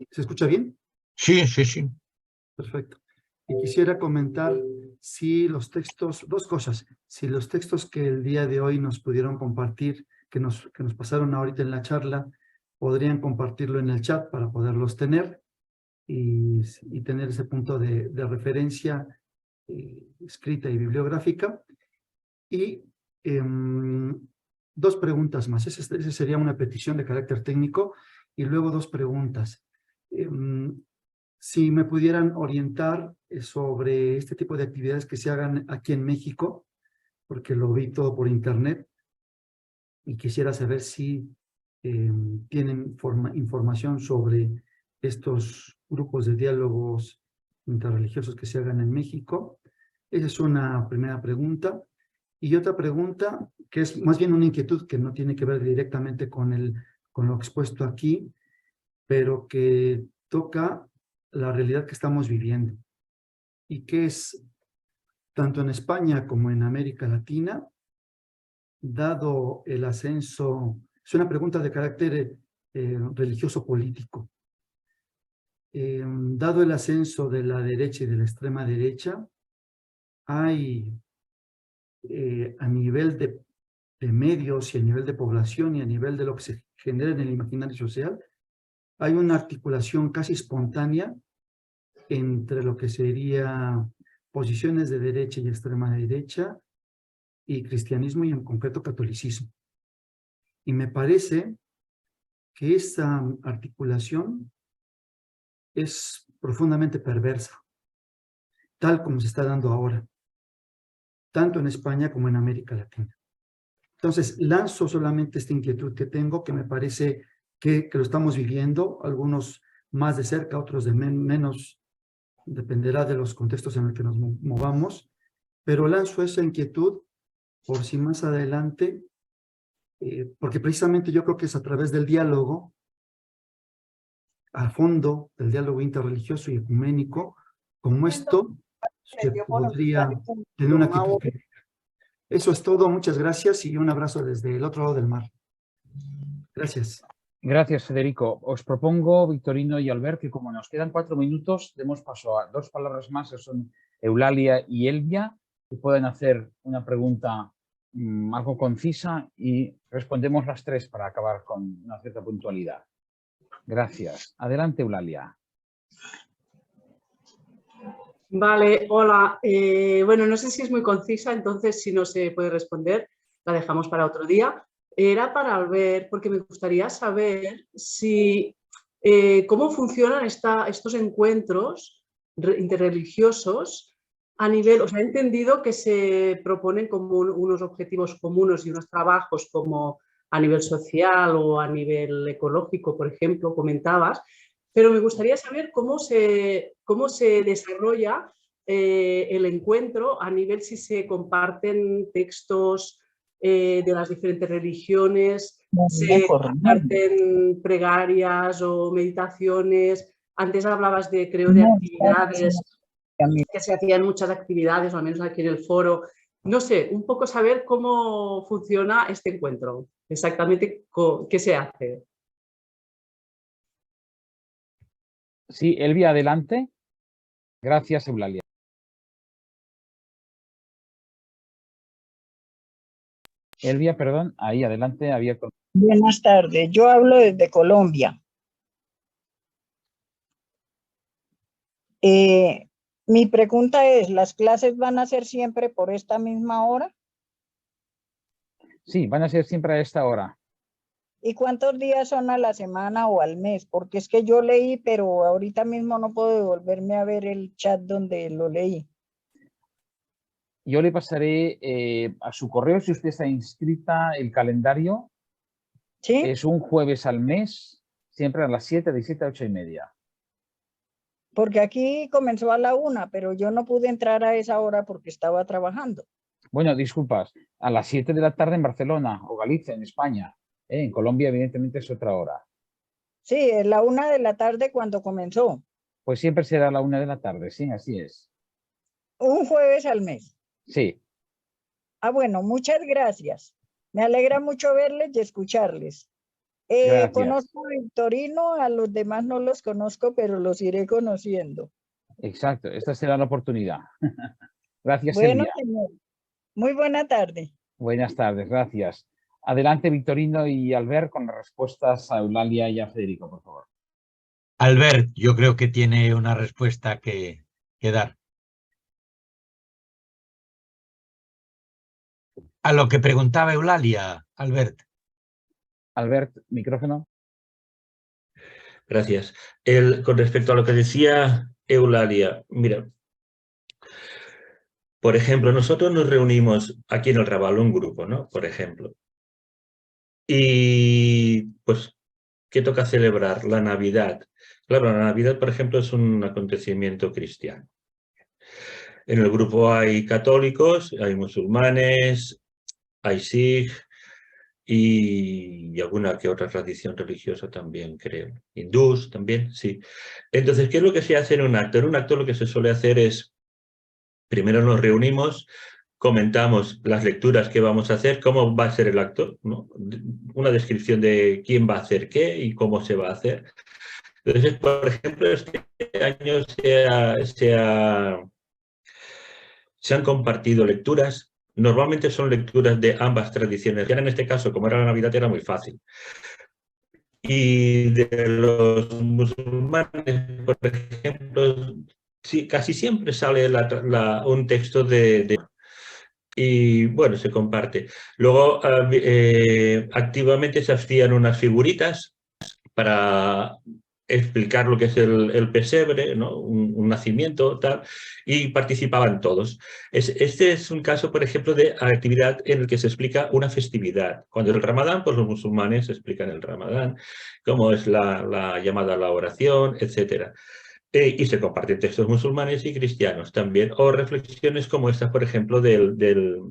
¿Se escucha bien? Sí, sí, sí. Perfecto. Y quisiera comentar si los textos, dos cosas, si los textos que el día de hoy nos pudieron compartir que nos pasaron ahorita en la charla, podrían compartirlo en el chat para poderlos tener y tener ese punto de referencia escrita y bibliográfica. Y dos preguntas más. Esa sería una petición de carácter técnico. Y luego dos preguntas. Si me pudieran orientar sobre este tipo de actividades que se hagan aquí en México, porque lo vi todo por internet, y quisiera saber si tienen información sobre estos grupos de diálogos interreligiosos que se hagan en México. Esa es una primera pregunta. Y otra pregunta, que es más bien una inquietud que no tiene que ver directamente con lo expuesto aquí, pero que toca la realidad que estamos viviendo y que es, tanto en España como en América Latina, dado el ascenso, es una pregunta de carácter religioso político, dado el ascenso de la derecha y de la extrema derecha, hay a nivel de medios y a nivel de población y a nivel de lo que se genera en el imaginario social, hay una articulación casi espontánea entre lo que sería posiciones de derecha y extrema derecha y cristianismo y en concreto catolicismo. Y me parece que esa articulación es profundamente perversa, tal como se está dando ahora, tanto en España como en América Latina. Entonces, lanzo solamente esta inquietud que tengo, que me parece que lo estamos viviendo, algunos más de cerca, otros de menos, dependerá de los contextos en los que nos movamos, pero lanzo esa inquietud por si más adelante, porque precisamente yo creo que es a través del diálogo, a fondo del diálogo interreligioso y ecuménico, como esto se podría tener una actitud crítica. Eso es todo, muchas gracias y un abrazo desde el otro lado del mar. Gracias. Gracias, Federico. Os propongo, Victorino y Albert, que como nos quedan 4 minutos, demos paso a 2 palabras más, que son Eulalia y Elvia, que pueden hacer una pregunta algo concisa y respondemos las 3 para acabar con una cierta puntualidad. Gracias. Adelante, Eulalia. Vale, hola. Bueno, no sé si es muy concisa, entonces si no se puede responder, la dejamos para otro día. Era para Albert, porque me gustaría saber si, cómo funcionan estos encuentros interreligiosos a nivel, o sea, he entendido que se proponen como unos objetivos comunes y unos trabajos como a nivel social o a nivel ecológico, por ejemplo, comentabas, pero me gustaría saber cómo se desarrolla el encuentro a nivel si se comparten textos de las diferentes religiones, se comparten plegarias o meditaciones. Antes hablabas de, creo, de actividades, que se hacían muchas actividades, o al menos aquí en el foro. No sé, un poco saber cómo funciona este encuentro, exactamente qué se hace. Sí, Elvia, adelante. Gracias, Eulalia. Elvia, perdón, ahí adelante, abierto. Buenas tardes, yo hablo desde Colombia. Mi pregunta es, ¿las clases van a ser siempre por esta misma hora? Sí, van a ser siempre a esta hora. ¿Y cuántos días son a la semana o al mes? Porque es que yo leí, pero ahorita mismo no puedo devolverme a ver el chat donde lo leí. Yo le pasaré a su correo, si usted está inscrita, el calendario. ¿Sí? Es un jueves al mes, siempre a las 7, de 7 a 8:30. Porque aquí comenzó a la 1, pero yo no pude entrar a esa hora porque estaba trabajando. Bueno, disculpas, a las 7 de la tarde en Barcelona o Galicia, en España. En Colombia, evidentemente, es otra hora. Sí, es la 1 de la tarde cuando comenzó. Pues siempre será a la 1 de la tarde, sí, así es. Un jueves al mes. Sí. Ah, bueno, muchas gracias. Me alegra mucho verles y escucharles. Conozco a Victorino, a los demás no los conozco, pero los iré conociendo. Exacto, esta será la oportunidad. Gracias, Bueno, Elvia. señor. Muy buena tarde. Buenas tardes, gracias. Adelante, Victorino y Albert, con las respuestas a Eulalia y a Federico, por favor. Albert, yo creo que tiene una respuesta que dar. A lo que preguntaba Eulalia, Albert. Albert, micrófono. Gracias. Con respecto a lo que decía Eulalia, mira, por ejemplo, nosotros nos reunimos aquí en el Raval, un grupo, ¿no? Por ejemplo. Y pues, ¿qué toca celebrar? La Navidad. Claro, la Navidad, por ejemplo, es un acontecimiento cristiano. En el grupo hay católicos, hay musulmanes, hay sikh y alguna que otra tradición religiosa también, creo. Hindús también, sí. Entonces, ¿qué es lo que se hace en un acto? En un acto lo que se suele hacer es, primero nos reunimos, comentamos las lecturas que vamos a hacer, cómo va a ser el acto, ¿no? Una descripción de quién va a hacer qué y cómo se va a hacer. Entonces, por ejemplo, este año se han compartido lecturas. Normalmente son lecturas de ambas tradiciones. Ya en este caso, como era la Navidad, era muy fácil. Y de los musulmanes, por ejemplo, sí, casi siempre sale un texto y bueno, se comparte. Luego, activamente se hacían unas figuritas para explicar lo que es el pesebre, ¿no? Un nacimiento, tal, y participaban todos. Este es un caso, por ejemplo, de actividad en el que se explica una festividad. Cuando es el Ramadán, pues los musulmanes explican el Ramadán, cómo es la llamada a la oración, etc. Y se comparten textos musulmanes y cristianos también, o reflexiones como esta, por ejemplo, de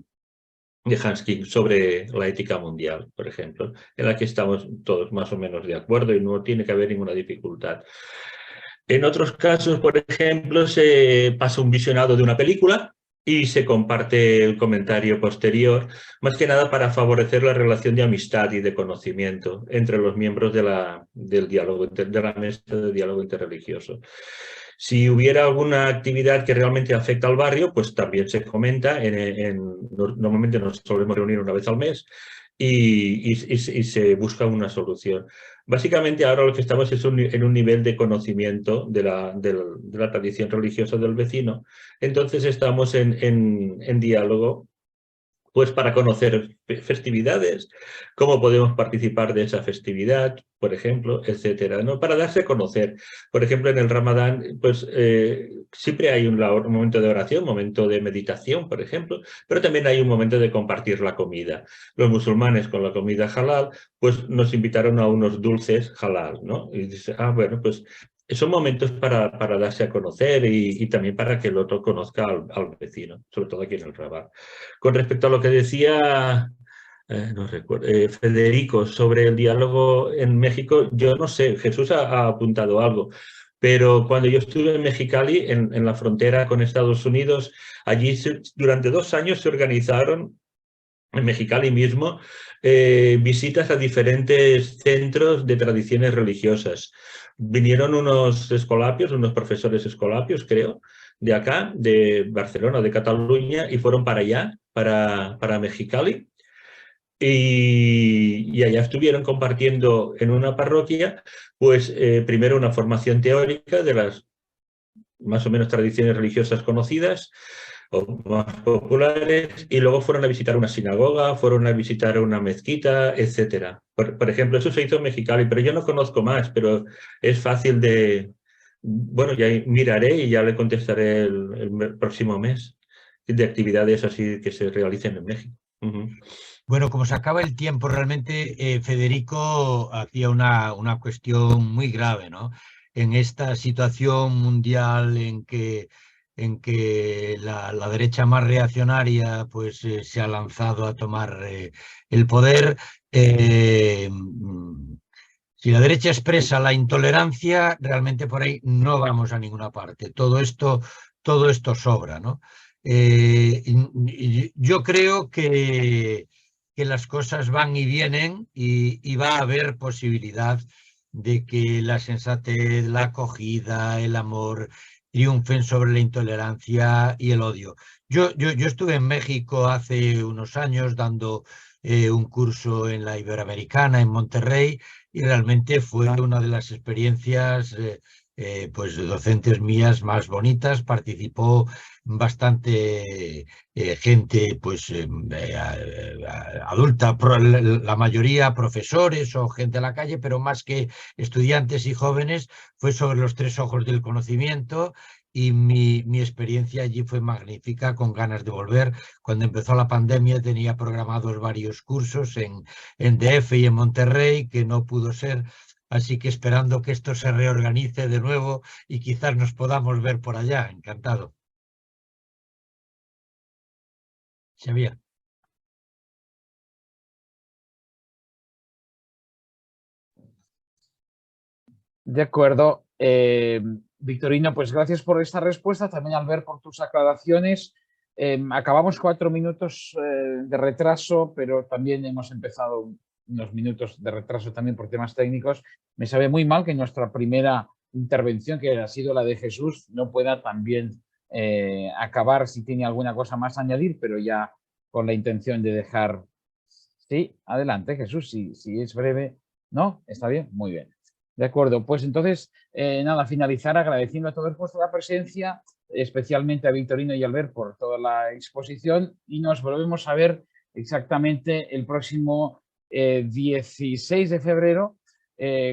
Hans King sobre la ética mundial, por ejemplo, en la que estamos todos más o menos de acuerdo y no tiene que haber ninguna dificultad. En otros casos, por ejemplo, se pasa un visionado de una película y se comparte el comentario posterior, más que nada para favorecer la relación de amistad y de conocimiento entre los miembros de la mesa de diálogo interreligioso. Si hubiera alguna actividad que realmente afecta al barrio, pues también se comenta. Normalmente nos solemos reunir una vez al mes y se busca una solución. Básicamente ahora lo que estamos es en un nivel de conocimiento de la tradición religiosa del vecino. Entonces estamos en diálogo, pues para conocer festividades, cómo podemos participar de esa festividad, por ejemplo, etcétera, ¿no? Para darse a conocer. Por ejemplo, en el Ramadán, pues siempre hay un momento de oración, un momento de meditación, por ejemplo, pero también hay un momento de compartir la comida. Los musulmanes con la comida halal, pues nos invitaron a unos dulces halal, ¿no? Y dice, bueno, pues son momentos para darse a conocer y también para que el otro conozca al vecino, sobre todo aquí en el Rabat. Con respecto a lo que decía no recuerdo, Federico sobre el diálogo en México, yo no sé, Jesús ha apuntado algo, pero cuando yo estuve en Mexicali, en la frontera con Estados Unidos, allí durante 2 años se organizaron en Mexicali mismo visitas a diferentes centros de tradiciones religiosas. Vinieron unos escolapios, unos profesores escolapios, creo, de acá, de Barcelona, de Cataluña, y fueron para allá, para Mexicali. Y allá estuvieron compartiendo en una parroquia, pues primero una formación teórica de las más o menos tradiciones religiosas conocidas o más populares, y luego fueron a visitar una sinagoga, fueron a visitar una mezquita, etc. Por ejemplo, eso se hizo en Mexicali, pero yo no conozco más, pero es fácil de... Bueno, ya miraré y ya le contestaré el próximo mes de actividades así que se realicen en México. Bueno, como se acaba el tiempo, realmente Federico hacía una cuestión muy grave, ¿no? En esta situación mundial en que la derecha más reaccionaria pues, se ha lanzado a tomar el poder. Si la derecha expresa la intolerancia, realmente por ahí no vamos a ninguna parte. Todo esto sobra, ¿no? Yo creo que las cosas van y vienen y va a haber posibilidad de que la sensatez, la acogida, el amor triunfen sobre la intolerancia y el odio. Yo estuve en México hace unos años dando un curso en la Iberoamericana, en Monterrey, y realmente fue una de las experiencias pues docentes mías más bonitas. Participó bastante gente pues adulta, la mayoría profesores o gente de la calle, pero más que estudiantes y jóvenes, fue sobre los 3 ojos del conocimiento. Y mi experiencia allí fue magnífica, con ganas de volver. Cuando empezó la pandemia tenía programados varios cursos en DF y en Monterrey, que no pudo ser, así que esperando que esto se reorganice de nuevo y quizás nos podamos ver por allá. Encantado. Xavier. De acuerdo. Victorino, pues gracias por esta respuesta, también Albert por tus aclaraciones. Acabamos 4 minutos de retraso, pero también hemos empezado unos minutos de retraso también por temas técnicos. Me sabe muy mal que nuestra primera intervención, que ha sido la de Jesús, no pueda también acabar si tiene alguna cosa más a añadir, pero ya con la intención de dejar... Sí, adelante Jesús, si es breve. ¿No? ¿Está bien? Muy bien. De acuerdo, pues entonces, nada, finalizar agradeciendo a todos por la presencia, especialmente a Victorino y Albert por toda la exposición, y nos volvemos a ver exactamente el próximo 16 de febrero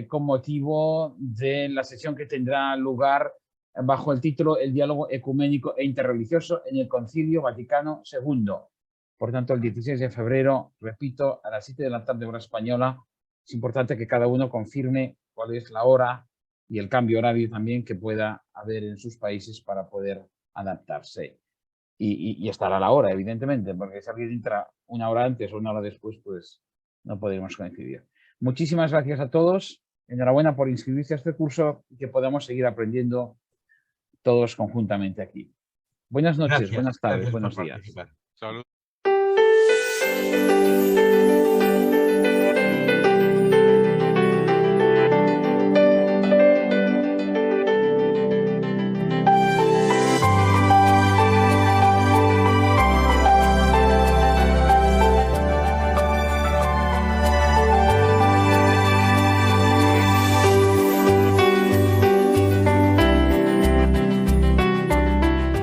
con motivo de la sesión que tendrá lugar bajo el título El diálogo ecuménico e interreligioso en el Concilio Vaticano II. Por tanto, el 16 de febrero, repito, a las 7 de la tarde hora española. Es importante que cada uno confirme cuál es la hora y el cambio horario también que pueda haber en sus países para poder adaptarse. Y estar a la hora, evidentemente, porque si alguien entra una hora antes o una hora después, pues no podemos coincidir. Muchísimas gracias a todos. Enhorabuena por inscribirse a este curso y que podamos seguir aprendiendo todos conjuntamente aquí. Buenas noches, Gracias, buenas tardes, gracias buenos por días. participar. Salud.